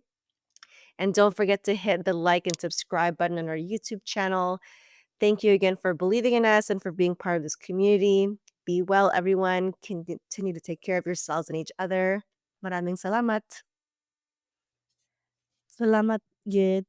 And don't forget to hit the like and subscribe button on our YouTube channel. Thank you again for believing in us and for being part of this community. Be well, everyone. Continue to take care of yourselves and each other. Maraming salamat. Salamat, Gid.